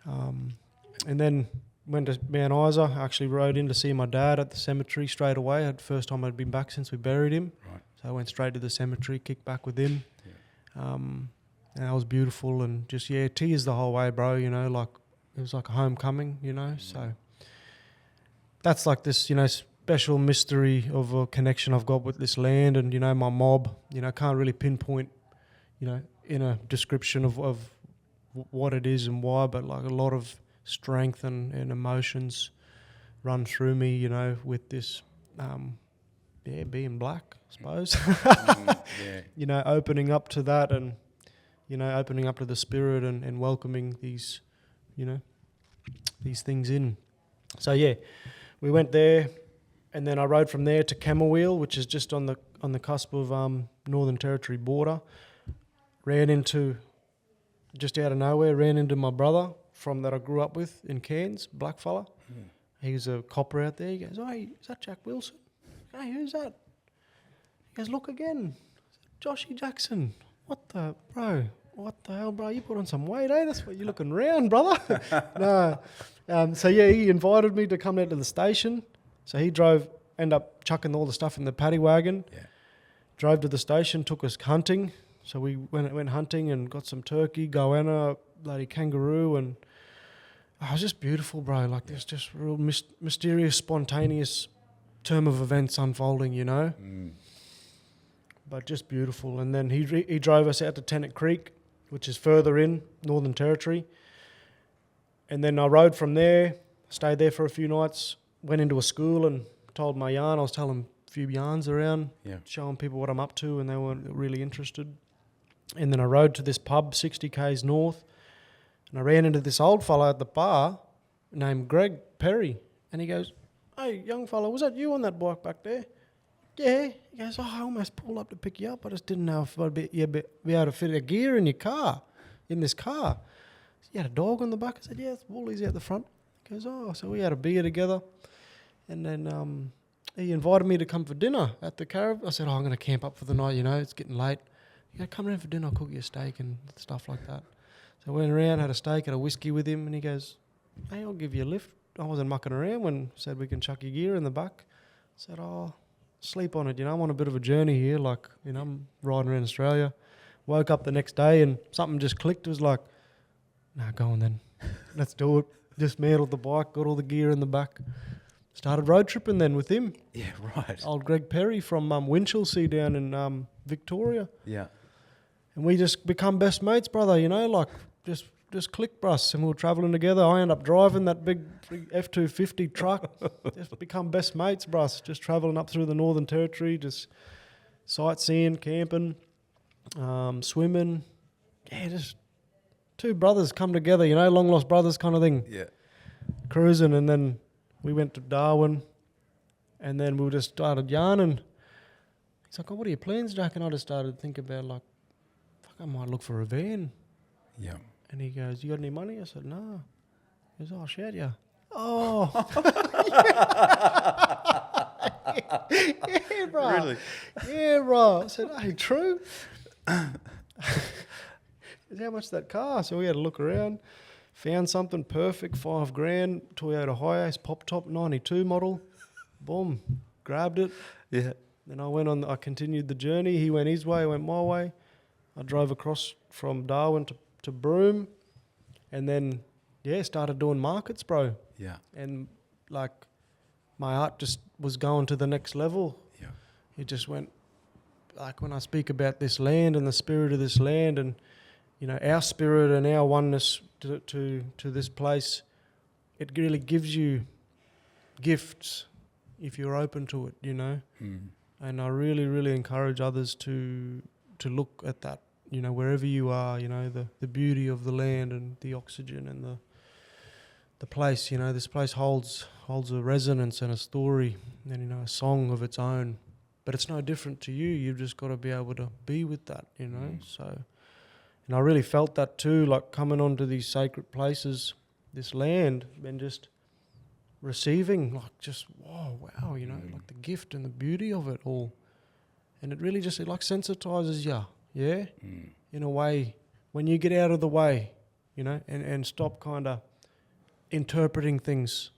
And then went to Mount Isa. Actually rode in to see my dad at the cemetery straight away. The first time I'd been back since we buried him. Right. So I went straight to the cemetery, kicked back with him. Yeah. And that was beautiful, and just, tears the whole way, bro, like it was like a homecoming, so that's like this, special mystery of a connection I've got with this land and, my mob, can't really pinpoint, in a description of what it is and why, but like a lot of strength and emotions run through me, with this, being black, I suppose. Yeah. Opening up to that and, opening up to the spirit and welcoming these, these things in. So, yeah, we went there, And then I rode from there to Camberwell, which is just on the cusp of Northern Territory border. Just out of nowhere, ran into my brother that I grew up with in Cairns, black fella. He was a copper out there. He goes, "Hey, is that Jack Willson?" "Hey, who's that?" He goes, "Look again. Joshy Jackson." What the hell, bro? You put on some weight, eh? That's what you're looking round, brother. No. So, yeah, he invited me to come out to the station. So he ended up chucking all the stuff in the paddy wagon. Yeah. Drove to the station, took us hunting. So we went hunting and got some turkey, goanna, bloody kangaroo, and it was just beautiful, bro. Like, there's just real mysterious, spontaneous term of events unfolding, you know? But just beautiful. And then he drove us out to Tennant Creek, which is further in Northern Territory. And then I rode from there, stayed there for a few nights, went into a school and told my yarn. I was telling a few yarns around, showing people what I'm up to, and they weren't really interested. And then I rode to this pub 60 k's north, and I ran into this old fellow at the bar named Greg Perry. And he goes, "Hey, young fella, was that you on that bike back there?" "Yeah." He goes, "Oh, I almost pulled up to pick you up. I just didn't know if I'd be able to fit a gear in this car. "You had a dog on the back?" I said, "Yeah, it's Woolies out the front." He goes, "Oh." So we had a beer together. And then he invited me to come for dinner at the caravan. I said, "Oh, I'm going to camp up for the night, it's getting late." He goes, "Come around for dinner, I'll cook you a steak," and stuff like that. So I went around, had a steak, had a whiskey with him, and he goes, "Hey, I'll give you a lift." I wasn't mucking around when said we can chuck your gear in the back. I said, "Oh, sleep on it, I'm on a bit of a journey here, like, I'm riding around Australia." Woke up the next day and something just clicked. It was like, "Nah, go on then. Let's do it." Dismantled the bike, got all the gear in the back. Started road tripping then with him. Yeah, right. Old Greg Perry from Winchelsea down in Victoria. Yeah. And we just become best mates, brother, like just click, bruss. And we were travelling together. I end up driving that big F-250 truck. Just become best mates, bruss. Just travelling up through the Northern Territory, just sightseeing, camping, swimming. Yeah, just two brothers come together, long lost brothers kind of thing. Yeah. Cruising, and then we went to Darwin, and then we just started yarning. He's like, "Oh, what are your plans, Jack?" And I just started thinking about, like, fuck, I might look for a van. Yeah. And he goes, "You got any money?" I said, "No." He goes, "Oh, I'll shout you." Oh. Yeah, bro. Really? Yeah, bro. I said, "Hey, true." He said, "How much that car?" So we had a look around. Found something perfect, $5,000, Toyota Hiace pop top 92 model. Boom, grabbed it. Yeah. Then I continued the journey. He went his way, I went my way. I drove across from Darwin to Broome, and then started doing markets, bro. Yeah. And like, my art just was going to the next level. Yeah. It just went, like, when I speak about this land and the spirit of this land, and our spirit and our oneness to this place, it really gives you gifts if you're open to it, And I really, really encourage others to look at that, wherever you are, the beauty of the land and the oxygen and the place. This place holds a resonance and a story and a song of its own. But it's no different to you. You've just got to be able to be with that, So. And I really felt that too, like coming onto these sacred places, this land, and just receiving, like, just, wow, like the gift and the beauty of it all. And it really just, like, sensitizes you, yeah? In a way, when you get out of the way, and stop kind of interpreting things.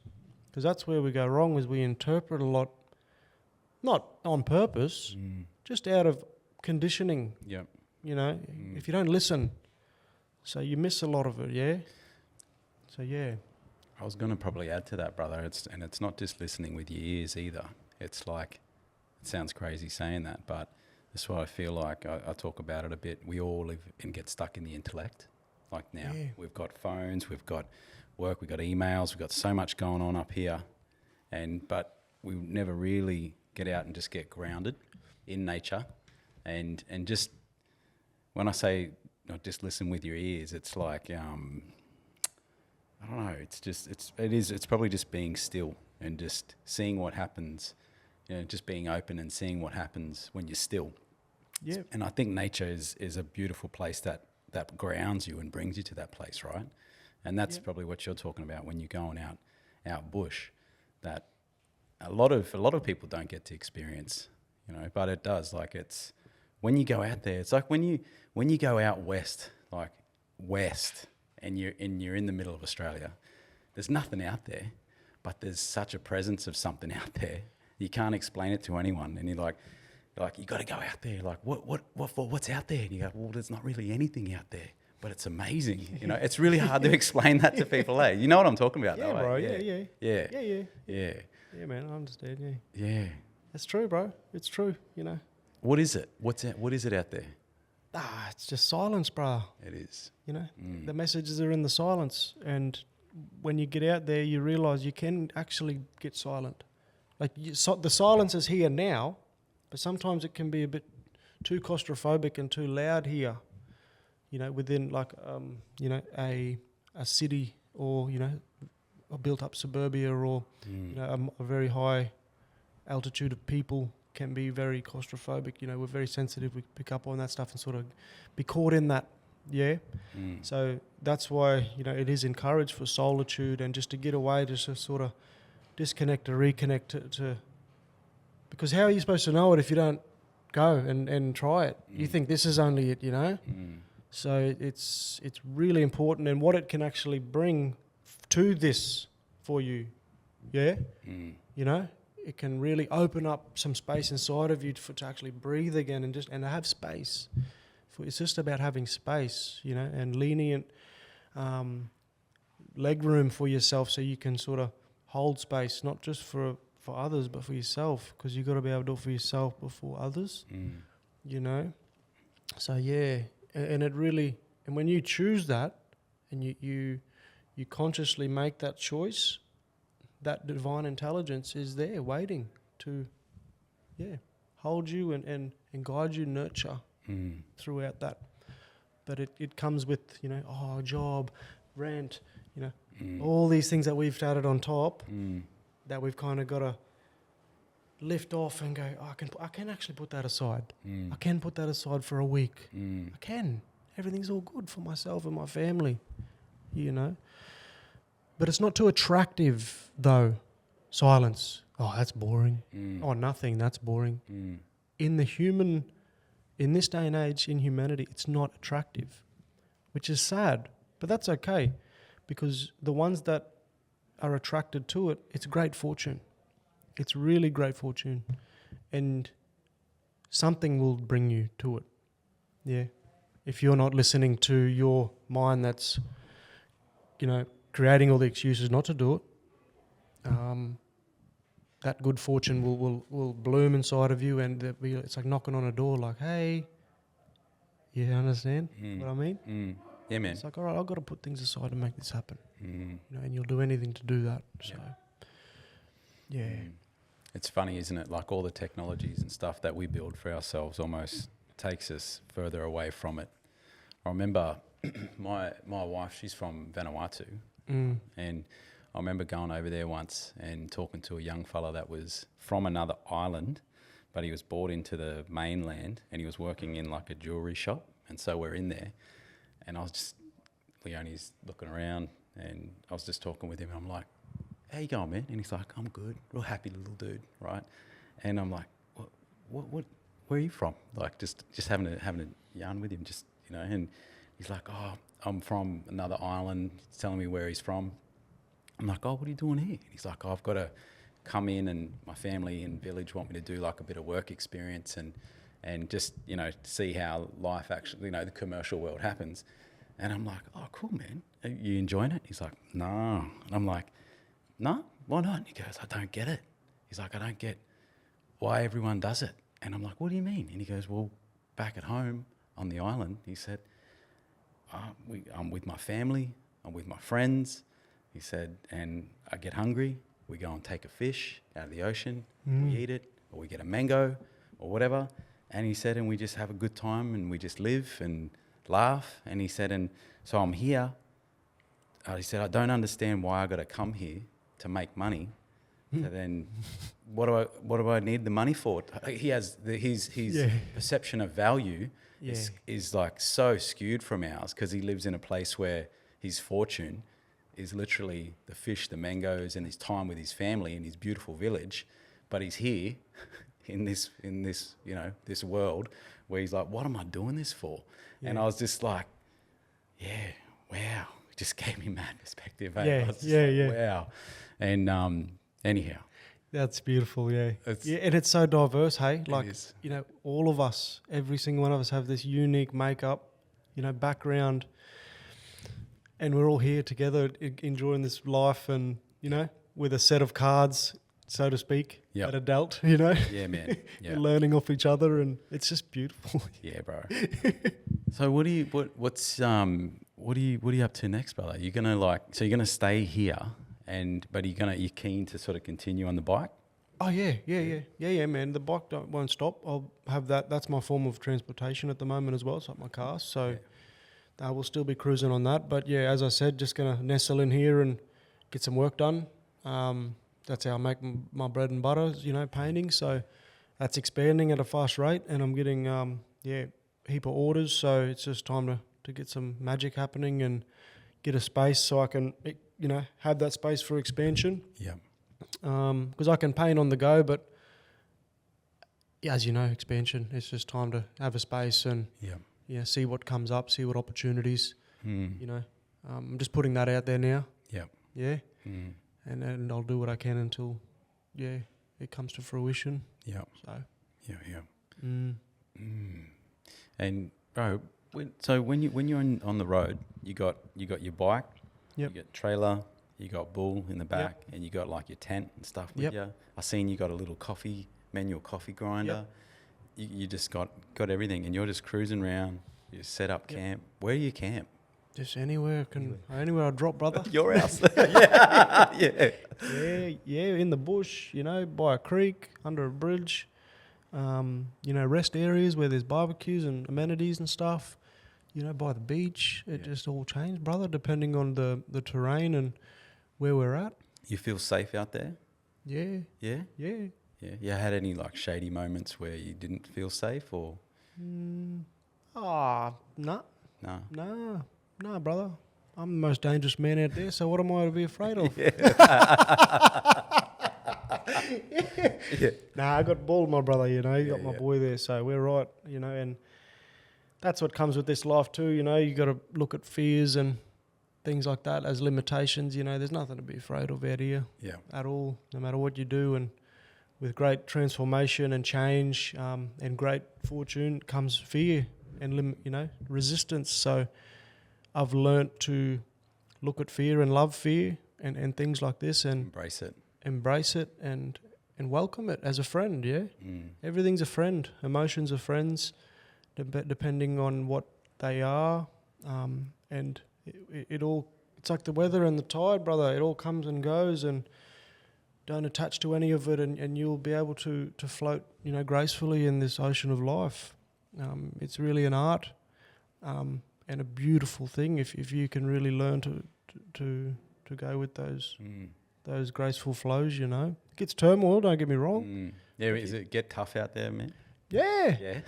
Because that's where we go wrong, is we interpret a lot, not on purpose, just out of conditioning. Yep. If you don't listen, so you miss a lot of it, yeah? So, yeah. I was going to probably add to that, brother. It's not just listening with your ears either. It's like, it sounds crazy saying that, but that's what I feel like. I talk about it a bit. We all live and get stuck in the intellect. Like now, we've got phones, we've got work, we've got emails, we've got so much going on up here, but we never really get out and just get grounded in nature, and just. When I say not just listen with your ears, it's like, I don't know, it's probably just being still and just seeing what happens, just being open and seeing what happens when you're still. Yeah. And I think nature is a beautiful place that grounds you and brings you to that place, right? And that's probably what you're talking about when you're going out bush, that a lot of people don't get to experience, but it does. Like, it's when you go out there, it's like when you go out west, and you're in the middle of Australia, there's nothing out there, but there's such a presence of something out there. You can't explain it to anyone, and you're like, you got to go out there. Like, what's out there? And you go, well, there's not really anything out there, but it's amazing. It's really hard to explain that to people. You know what I'm talking about, though, bro. eh? Yeah. Yeah, man. I understand. Yeah. Yeah. That's true, bro. It's true. What is it? What is it out there? It's just silence, bro. It is. The messages are in the silence, and when you get out there, you realise you can actually get silent. Like, the silence is here now, but sometimes it can be a bit too claustrophobic and too loud here. Within like a city, or a built-up suburbia, or a very high altitude of people can be very claustrophobic. We're very sensitive. We pick up on that stuff and sort of be caught in that. Yeah. So that's why, it is encouraged for solitude and just to get away, just to sort of disconnect or reconnect to because how are you supposed to know it if you don't go and try it? You think this is only it, So it's really important, and what it can actually bring to this for you. Yeah. It can really open up some space inside of you to actually breathe again and have space. It's just about having space, and lenient leg room for yourself, so you can sort of hold space, not just for others, but for yourself, because you've got to be able to do it for yourself before others, So, yeah, and it really, and when you choose that and you consciously make that choice, that divine intelligence is there waiting to, hold you and guide you, nurture throughout that. But it comes with, job, rent, all these things that we've started on top that we've kind of got to lift off and go, I can actually put that aside. I can put that aside for a week. I can. Everything's all good for myself and my family, But it's not too attractive, though. Silence. Oh, that's boring. Oh, nothing. That's boring. In this day and age, in humanity, it's not attractive, which is sad. But that's okay, because the ones that are attracted to it, it's great fortune. It's really great fortune. And something will bring you to it. Yeah. If you're not listening to your mind that's, creating all the excuses not to do it, that good fortune will bloom inside of you, and it's like knocking on a door like, hey, you understand what I mean? Yeah, man. It's like, all right, I've got to put things aside to make this happen. And you'll do anything to do that. So, yeah. It's funny, isn't it? Like, all the technologies and stuff that we build for ourselves almost takes us further away from it. I remember my wife, she's from Vanuatu, and I remember going over there once and talking to a young fella that was from another island, but he was brought into the mainland, and he was working in like a jewelry shop. And so we're in there, and Leonie's looking around, and I was just talking with him, and I'm like, how you going, man? And he's like, I'm good, real happy little dude, right? And I'm like, what where are you from? Like, just having a yarn with him, just, and he's like, oh, I'm from another island. He's telling me where he's from. I'm like, oh, what are you doing here? And he's like, oh, I've got to come in, and my family and village want me to do like a bit of work experience and just, see how life actually, the commercial world happens. And I'm like, oh, cool, man. Are you enjoying it? He's like, no. And I'm like, no, why not? And he goes, I don't get it. He's like, I don't get why everyone does it. And I'm like, what do you mean? And he goes, well, back at home on the island, he said, I'm with my family, I'm with my friends. He said, and I get hungry, we go and take a fish out of the ocean, we eat it, or we get a mango or whatever. And he said, and we just have a good time, and we just live and laugh. And he said, and so I'm here. He said, I don't understand why I got to come here to make money, So then, what do I need the money for? He has his perception of value is like so skewed from ours because he lives in a place where his fortune is literally the fish, the mangoes, and his time with his family in his beautiful village. But he's here in this this world where he's like, what am I doing this for? Yeah. And I was just like, yeah, wow, it just gave me mad perspective. Eh? Yeah, I was just like, wow. And anyhow, that's beautiful. Yeah, and it's so diverse. Hey, like is. all of us, every single one of us have this unique makeup, background, and we're all here together enjoying this life, and with a set of cards, so to speak, that are dealt. Yeah, man. Yeah. We're learning off each other, and it's just beautiful. Yeah, bro. So what are you up to next, brother? You're gonna stay here, but you're keen to sort of continue on the bike? Oh yeah, man. The bike won't stop. I'll have that. That's my form of transportation at the moment as well. It's like my car, so I will still be cruising on that. But yeah, as I said, just gonna nestle in here and get some work done. That's how I make my bread and butter, painting. So that's expanding at a fast rate, and I'm getting heap of orders. So it's just time to get some magic happening and get a space so I can have that space for expansion. Yeah. Because I can paint on the go, but as you know, expansion, it's just time to have a space and see what comes up, see what opportunities. I'm just putting that out there now. Yeah. And I'll do what I can until it comes to fruition. So And bro, when you're on the road, you got your bike, you got trailer, you got bull in the back, and you got like your tent and stuff with you. I seen you got a little manual coffee grinder. You just got everything, and you're just cruising around. You set up camp. Where do you camp? Just anywhere I drop, brother. Your house. Yeah, in the bush, by a creek, under a bridge. Rest areas where there's barbecues and amenities and stuff. By the beach. It just all changed, brother, depending on the terrain and where we're at. You feel safe out there? Yeah. Yeah? Yeah. Yeah. You had any like shady moments where you didn't feel safe or? No. No, brother. I'm the most dangerous man out there, so what am I to be afraid of? Nah, I got Ball, my brother, you got my boy there, so we're right, and that's what comes with this life too, you got to look at fears and things like that as limitations, there's nothing to be afraid of out here at all, no matter what you do, and with great transformation and change and great fortune comes fear and, resistance, so I've learnt to look at fear and love fear and things like this and embrace it and welcome it as a friend. Everything's a friend. Emotions are friends depending on what they are, and it's like the weather and the tide, brother. It all comes and goes, and don't attach to any of it, and you'll be able to float gracefully in this ocean of life. It's really an art and a beautiful thing if you can really learn to go with those graceful flows. It gets turmoil, don't get me wrong. Is it get tough out there, man? Yeah.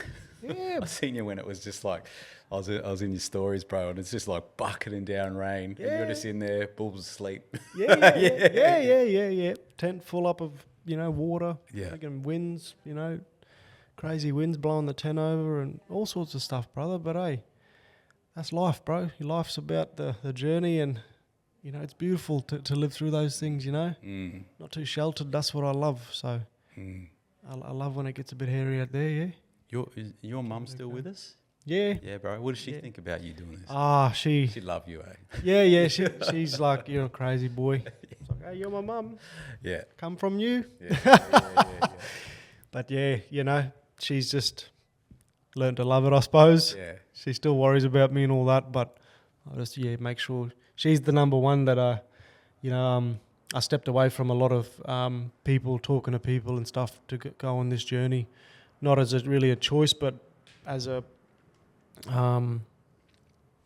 I seen you when it was just like I was in your stories, bro, and it's just like bucketing down rain, and you're just in there, bulls asleep. Yeah. Tent full up of water, freaking winds, crazy winds blowing the tent over and all sorts of stuff, brother. But hey, that's life, bro. Your life's about the journey, and it's beautiful to live through those things. Not too sheltered. That's what I love. So I love when it gets a bit hairy out there. Yeah. Is your mum still with us? Yeah. Yeah, bro. What does she think about you doing this? She love you, eh? Yeah. She's like, you're a crazy boy. It's like, hey, you're my mum. Yeah. Come from you. Yeah. But yeah, she's just learned to love it, I suppose. Yeah. She still worries about me and all that, but I just make sure she's the number one that I stepped away from a lot of people, talking to people and stuff to go on this journey. Not as really a choice, but as a,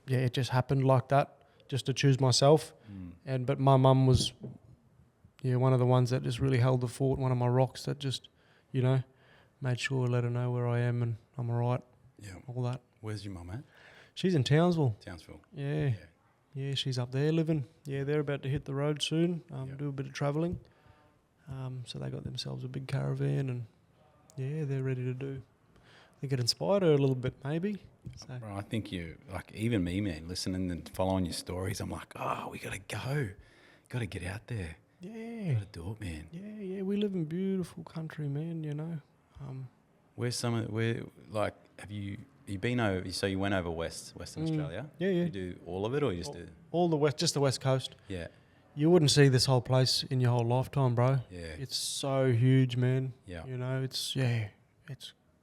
it just happened like that, just to choose myself. But my mum was one of the ones that just really held the fort. One of my rocks that just, you know, made sure to let her know where I am and I'm all right. Yeah. All that. Where's your mum at? She's in Townsville. Townsville. Yeah. Yeah, she's up there living. Yeah, they're about to hit the road soon, Yep. do a bit of travelling. So they got themselves a big caravan and, yeah, they're ready to do. I think it inspired her a little bit, maybe. So. Bro, I think you, like, even me, man, listening and following your stories, I'm like, oh, we got to go. Got to get out there. Yeah. Got to do it, man. Yeah, we live in beautiful country, man, you know. Where's some of, like, have you been over, so you went over Western Australia? Yeah. You do all of it or you just do? All the west, just the west coast. Yeah. You wouldn't see this whole place in your whole lifetime, bro. Yeah. It's so huge, man. Yeah. You know, it's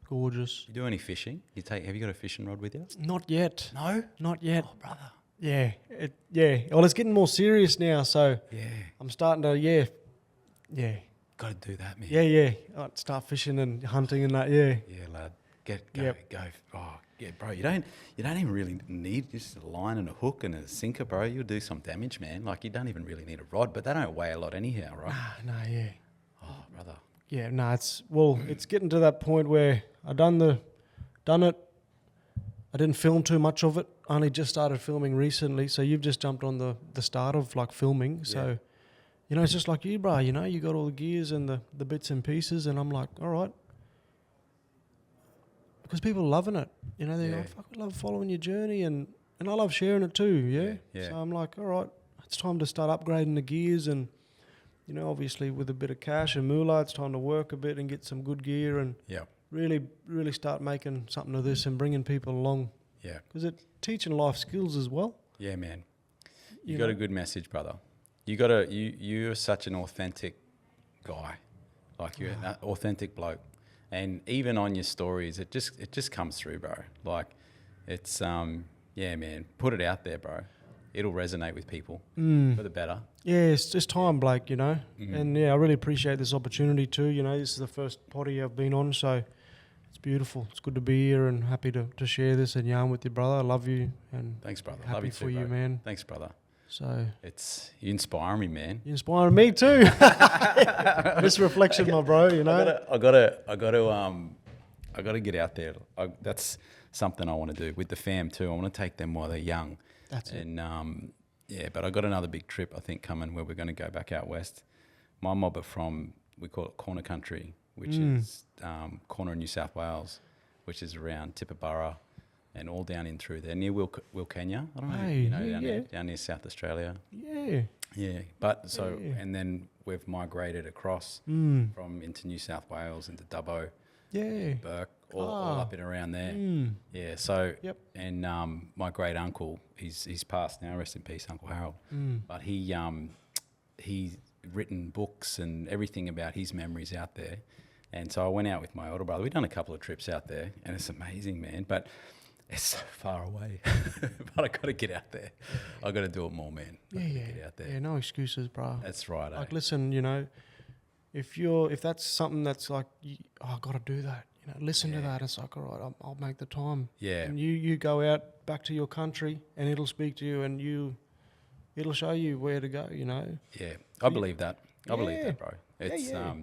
gorgeous. You do any fishing? Have you got a fishing rod with you? Not yet. No? Not yet. Oh, brother. Yeah. Well, it's getting more serious now, so Yeah. I'm starting to, yeah. Got to do that, man. Yeah. I'd start fishing and hunting and that, yeah. Yeah, lad. Go. Oh, yeah, bro. You don't even really need just a line and a hook and a sinker, bro. You'll do some damage, man. Like, you don't even really need a rod, but they don't weigh a lot anyhow, right? No, yeah. Oh, brother. Yeah, no, it's getting to that point where I done it. I didn't film too much of it. I only just started filming recently, so you've just jumped on the start of like filming. So, you know, it's just like you, bro. You know, you got all the gears and the bits and pieces, and I'm like, all right, because people are loving it. You know, they're like, fuck, I love following your journey, and I love sharing it too. Yeah. So I'm like, all right, it's time to start upgrading the gears and. You know, obviously with a bit of cash and moolah, it's time to work a bit and get some good gear and really, really start making something of this and bringing people along. Yeah. Because it's teaching life skills as well. Yeah, man. You got a good message, brother. You're such an authentic guy. Like, you're an authentic bloke. And even on your stories, it just comes through, bro. Like, it's, yeah, man, put it out there, bro. It'll resonate with people for the better. Yeah, it's just time, Blake, you know. And yeah, I really appreciate this opportunity too. You know, this is the first potty I've been on, so it's beautiful. It's good to be here and happy to share this and yarn with you, brother. I love you. And thanks, brother. Happy love you for too, you, bro. Man. Thanks, brother. So you inspire me, man. You inspire me too. This reflection, my bro. You know, I gotta get out there. That's something I want to do with the fam too. I want to take them while they're young. That's it. And yeah, but I got another big trip I think coming where we're going to go back out west. My mob are from, we call it Corner Country, which is corner of New South Wales, which is around Tipperburra and all down in through there near Wilkenya. I don't know, you know, down near South Australia. Yeah. Yeah, but so and then we've migrated across from into New South Wales into Dubbo. Yeah. Burke, all up and around there. Yeah, so, and my great uncle, he's passed now, rest in peace, Uncle Harold. But he's written books and everything about his memories out there. And so I went out with my older brother. We've done a couple of trips out there, and it's amazing, man. But it's so far away. But I got to get out there. I got to do it more, man. Get out there. Yeah, no excuses, bro. That's right. Like, listen, you know, if that's something that's like, I got to do that. You know, listen to that. It's like, all right, I'll make the time. Yeah. And you go out back to your country, and it'll speak to you, and it'll show you where to go. You know. Yeah, I believe that. I believe that, bro. It's got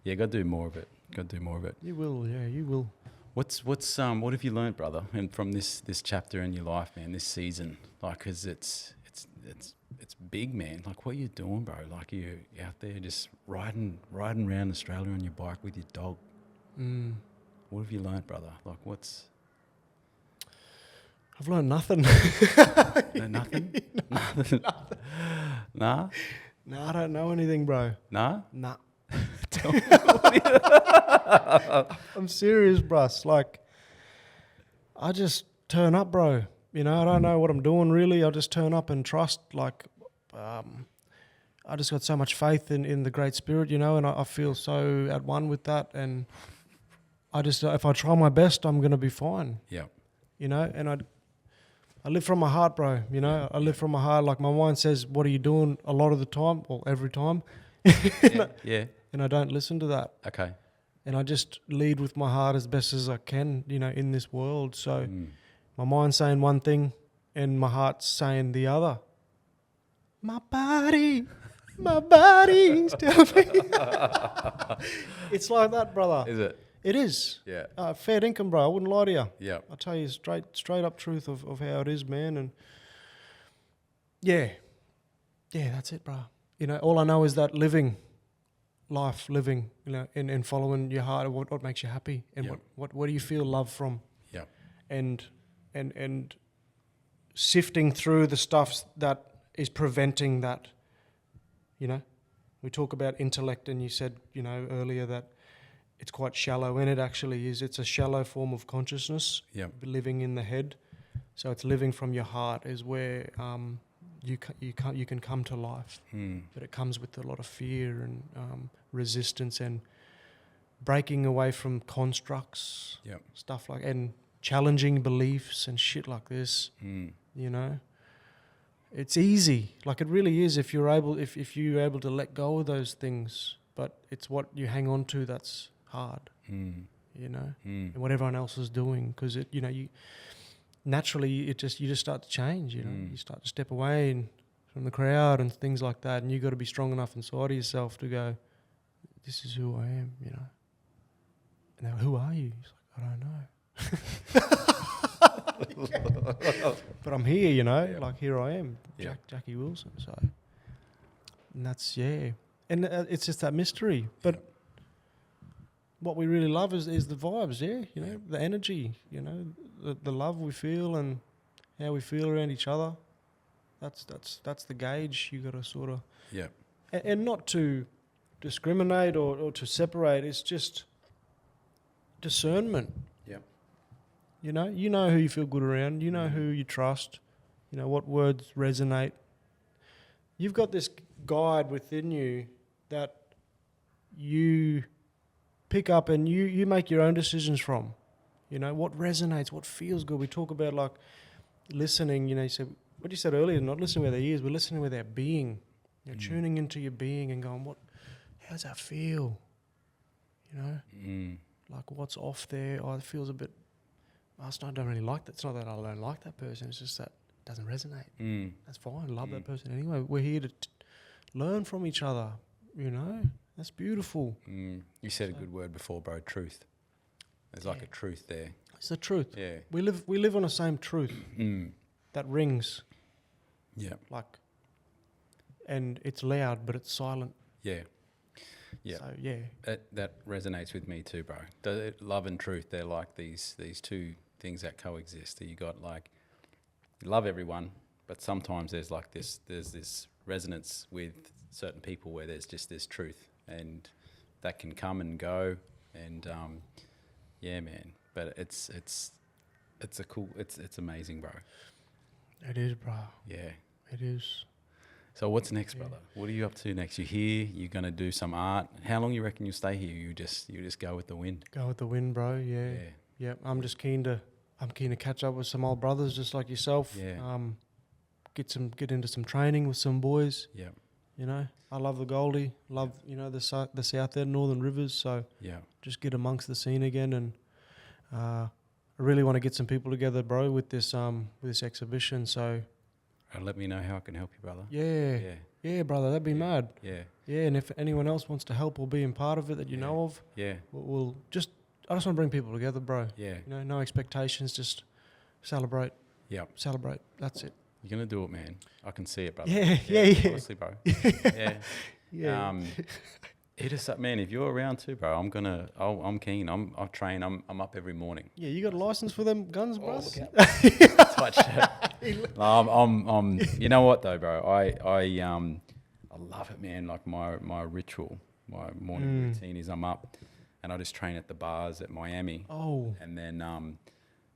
to do more of it. Got to do more of it. You will. Yeah, you will. What have you learned, brother, and from this chapter in your life, man? This season, like, 'cause it's big, man. Like, what are you doing, bro? Like, you're out there just riding around Australia on your bike with your dog. What have you learned, brother? Like, I've learned nothing. No, nothing? Nothing. Nah? Nah, I don't know anything, bro. Nah? Nah. Tell me. I'm serious, bruh. Like, I just turn up, bro. You know, I don't know what I'm doing, really. I just turn up and trust. Like, I just got so much faith in the Great Spirit, you know, and I feel so at one with that. And I just, if I try my best, I'm going to be fine. Yeah. You know, and I live from my heart, bro. You know, I live from my heart. Like, my mind says, what are you doing a lot of the time? Or every time. Yeah. And I don't listen to that. Okay. And I just lead with my heart as best as I can, you know, in this world. So my mind's saying one thing and my heart's saying the other. My body My body's telling me. It's like that, brother. Is it? It is. Yeah. Fair income, bro. I wouldn't lie to you. Yeah. I'll tell you straight up truth of how it is, man. And yeah, that's it, bro. You know, all I know is that living, you know, and following your heart, what makes you happy, and Yep. what do you feel love from, Yeah. and sifting through the stuff that is preventing that. You know, we talk about intellect, and you said, you know, earlier that it's quite shallow, and it actually is. It's a shallow form of consciousness, living in the head. So it's living from your heart is where you can come to life. But it comes with a lot of fear and resistance and breaking away from constructs, stuff like, and challenging beliefs and shit like this. You know, it's easy, like it really is, if you're able to let go of those things. But it's what you hang on to that's hard, you know, and what everyone else is doing, because it, you know, you naturally you just start to change, you know, you start to step away from the crowd and things like that, and you got to be strong enough inside of yourself to go, this is who I am, you know. And they're like, who are you? He's like, I don't know. But I'm here, you know, like here I am, Jackie Willson. So, and that's and it's just that mystery, but. What we really love is the vibes, you know, the energy, you know, the love we feel and how we feel around each other. That's the gauge you got to sort of, and not to discriminate or to separate. It's just discernment. You know who you feel good around. You know who you trust. You know what words resonate. You've got this guide within you that you pick up and you make your own decisions from. You know, what resonates, what feels good. We talk about like listening, you know, you said, what you said earlier, not listening with our ears, we're listening with our being. You're tuning into your being and going, how does that feel? You know? Like what's off there? Oh, it feels a bit, I don't really like that. It's not that I don't like that person, it's just that it doesn't resonate. That's fine, love that person anyway. We're here to learn from each other, you know? That's beautiful. You said a good word before, bro. Truth. There's like a truth there. It's the truth. Yeah. We live on the same truth that rings. Yeah. Like, and it's loud, but it's silent. Yeah. Yeah. So That resonates with me too, bro. Love and truth, they're like these two things that coexist. You got like, you love everyone, but sometimes there's this resonance with certain people where there's just this truth. And that can come and go, and man. But it's amazing, bro. It is, bro. Yeah, it is. So what's next, brother? What are you up to next? You're here. You're gonna do some art. How long you reckon you'll stay here? You just go with the wind. Go with the wind, bro. Yeah. Yeah. I'm keen to catch up with some old brothers just like yourself. Yeah. Get into some training with some boys. Yeah. You know, I love the Goldie, you know, the south end, Northern Rivers. So just get amongst the scene again, and I really want to get some people together, bro, with this exhibition. So let me know how I can help you, brother. Yeah, brother, that'd be mad. Yeah, and if anyone else wants to help or be in part of it that you know of, I just want to bring people together, bro. Yeah, you know, no expectations, just celebrate. Yeah, celebrate. That's it. You're gonna do it, man. I can see it, brother. Yeah. Honestly, bro. Hit us up, man. If you're around too, bro, I'm keen. I'll train. I'm up every morning. Yeah, you got a license for them guns, bro? Touch that. I'm. You know what though, bro? I love it, man. Like my ritual, my morning routine is I'm up, and I just train at the bars at Miami. And then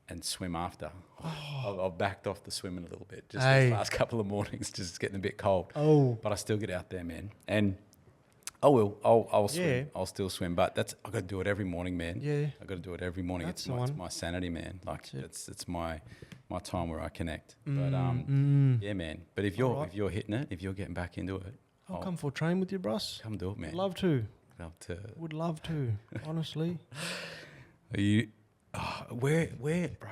and swim after. I've backed off the swimming a little bit. Just the last couple of mornings, just getting a bit cold. But I still get out there, man. And I'll swim. Yeah. I'll still swim. But I got to do it every morning, man. Yeah. I got to do it every morning. It's my sanity, man. Like it's my time where I connect. But yeah, man. But if you're hitting it, if you're getting back into it, I'll come for a train with you, bros. Come do it, man. Love to. Love to. Would love to, honestly. Where, bro?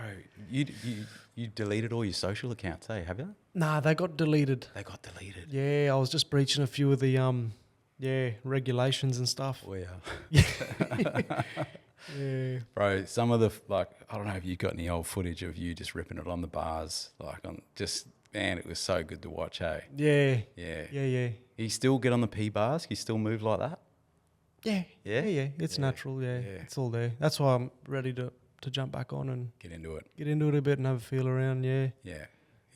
You deleted all your social accounts, eh? Have you? Nah, they got deleted. They got deleted. Yeah, I was just breaching a few of the regulations and stuff. Oh, Yeah. Bro, some of the I don't know if you got any old footage of you just ripping it on the bars, man, it was so good to watch, hey. Yeah. Yeah. Yeah. You still get on the P bars? You still move like that? Yeah. Yeah? Yeah. It's natural. Yeah. It's all there. That's why I'm ready to jump back on and Get into it. get into it a bit and have a feel around. Yeah. Yeah.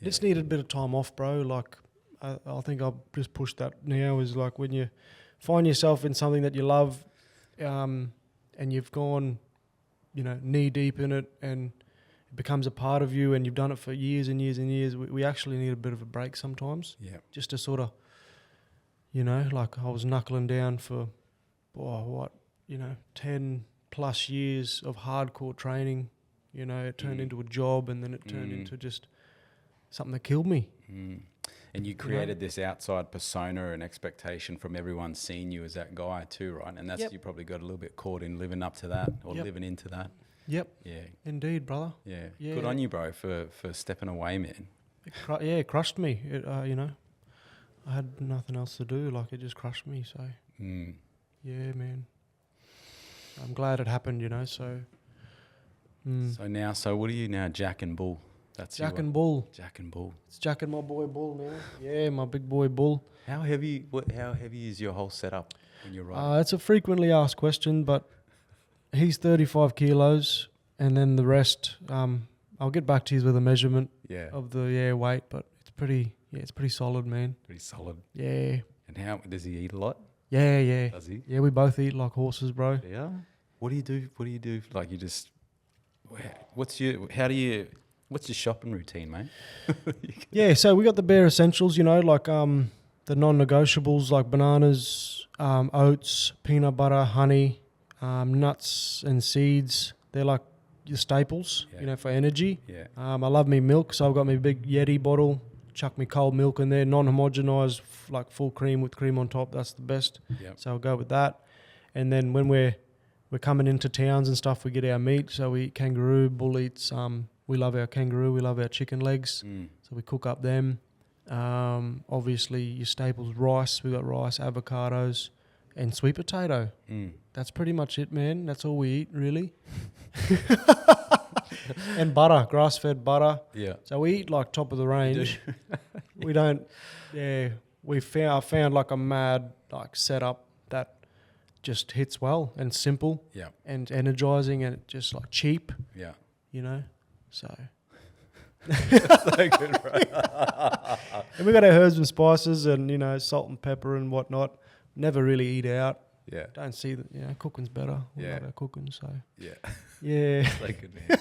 Just needed a bit of time off, bro. Like, I think I've just pushed that now. Is like when you find yourself in something that you love, and you've gone, knee deep in it, and it becomes a part of you, and you've done it for years and years and years. We actually need a bit of a break sometimes. Yeah. Just to sort of, like I was knuckling down for, 10 plus years of hardcore training. It turned into a job, and then it turned into just something that killed me. And you created this outside persona and expectation from everyone seeing you as that guy too, right? And that's you probably got a little bit caught in living up to that or living into that. Yep. Yeah. Indeed, brother. Yeah. Yeah. Good on you, bro, for stepping away, man. It crushed me. It, I had nothing else to do. Like, it just crushed me. So, yeah, man. I'm glad it happened, so. So what are you now, Jack and Bull? That's Jack and Bull. Jack and Bull. It's Jack and my boy Bull, man. Yeah, my big boy Bull. How heavy is your whole setup when you're riding? It's a frequently asked question, but he's 35 kilos, and then the rest, I'll get back to you with a measurement of the weight, but it's pretty solid, man. Pretty solid. Yeah. And how does he eat a lot? Yeah. Does he? Yeah, we both eat like horses, bro. Yeah. What do you do? Like, you just, what's your shopping routine, mate? Yeah, so we got the bare essentials, like the non-negotiables like bananas, oats, peanut butter, honey, nuts and seeds. They're like your staples, for energy. Yeah. I love me milk, so I've got my big Yeti bottle. Chuck me cold milk in there, non-homogenized, like full cream with cream on top. That's the best. Yep. So I'll go with that. And then when we're coming into towns and stuff, we get our meat. So we eat kangaroo. Bull eats. We love our kangaroo. We love our chicken legs. So we cook up them. Obviously, your staples: rice. We got rice, avocados, and sweet potato. That's pretty much it, man. That's all we eat, really. And butter, grass-fed butter. Yeah. So we eat like top of the range. We don't. Yeah. I found like a mad setup that just hits well and simple. Yeah. And energizing and just like cheap. Yeah. So. So good, bro. And we got our herbs and spices and salt and pepper and whatnot. Never really eat out. Yeah. Don't see that. Cooking's better. We love our cooking. So. Yeah. Yeah. So good, man.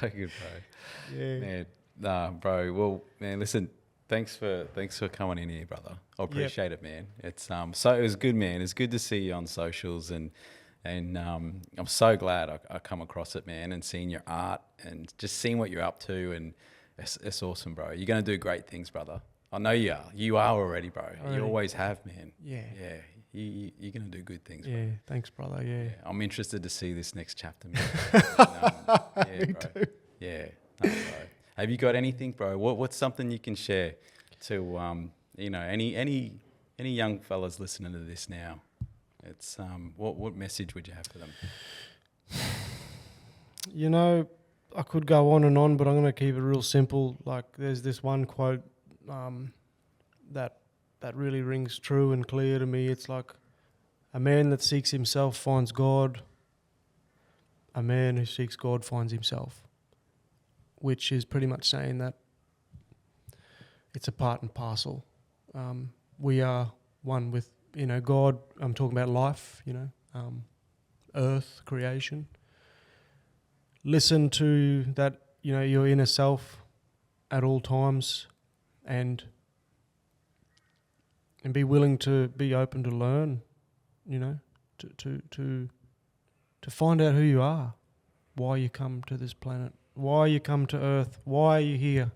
So good, bro. Yeah. Man, nah, bro. Well, man, listen. Thanks for coming in here, brother. I appreciate it, man. It's so it was good, man. It's good to see you on socials, and I'm so glad I come across it, man, and seeing your art and just seeing what you're up to, and it's awesome, bro. You're gonna do great things, brother. I know you are. You are already, bro. You always have, man. Yeah. Yeah. You're gonna do good things, bro. Yeah. Thanks, brother. Yeah. I'm interested to see this next chapter, man. Me bro. too. Yeah. No, bro. Have you got anything, bro? What's something you can share to any young fellas listening to this now? It's what message would you have for them? I could go on and on, but I'm going to keep it real simple. Like, there's this one quote that really rings true and clear to me. It's like, a man that seeks himself finds God. A man who seeks God finds himself. Which is pretty much saying that it's a part and parcel. We are one with, God. I'm talking about life, earth, creation. Listen to that, your inner self at all times, and be willing to be open to learn, to find out who you are, why you come to this planet, why you come to Earth, why are you here,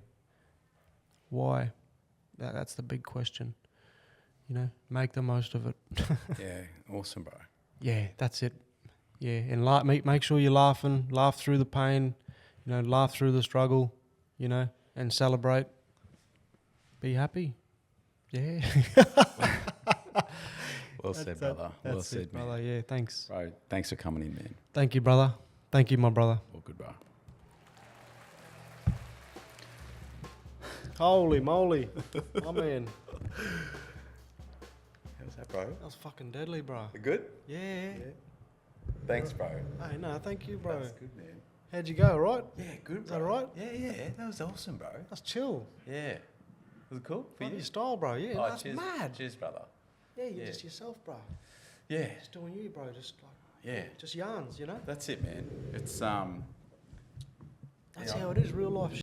why? That's the big question. Make the most of it. Yeah, awesome, bro. Yeah, that's it. and make sure you're laughing, laugh through the pain, laugh through the struggle, and celebrate. Be happy. Yeah. Well said, brother. Well said, man. brother. Yeah, thanks. Bro, thanks for coming in, man. Thank you, brother. Thank you, my brother. All good, bro. Holy moly. Oh, man. How's that, bro? That was fucking deadly, bro. Good? Yeah. Thanks, bro. Hey, no, thank you, bro. That's good, man. How'd you go, all right? Yeah, good, Is that all right? Yeah. That was awesome, bro. That's chill. Yeah. Was it cool for Love you? your style, bro. Yeah, Oh, that's cheers. mad. Cheers, brother. Yeah, you're Yeah. just yourself, bro. Yeah. Just doing you, bro. Just like, Yeah. just yarns, That's it, man. It's That's how it is, real life.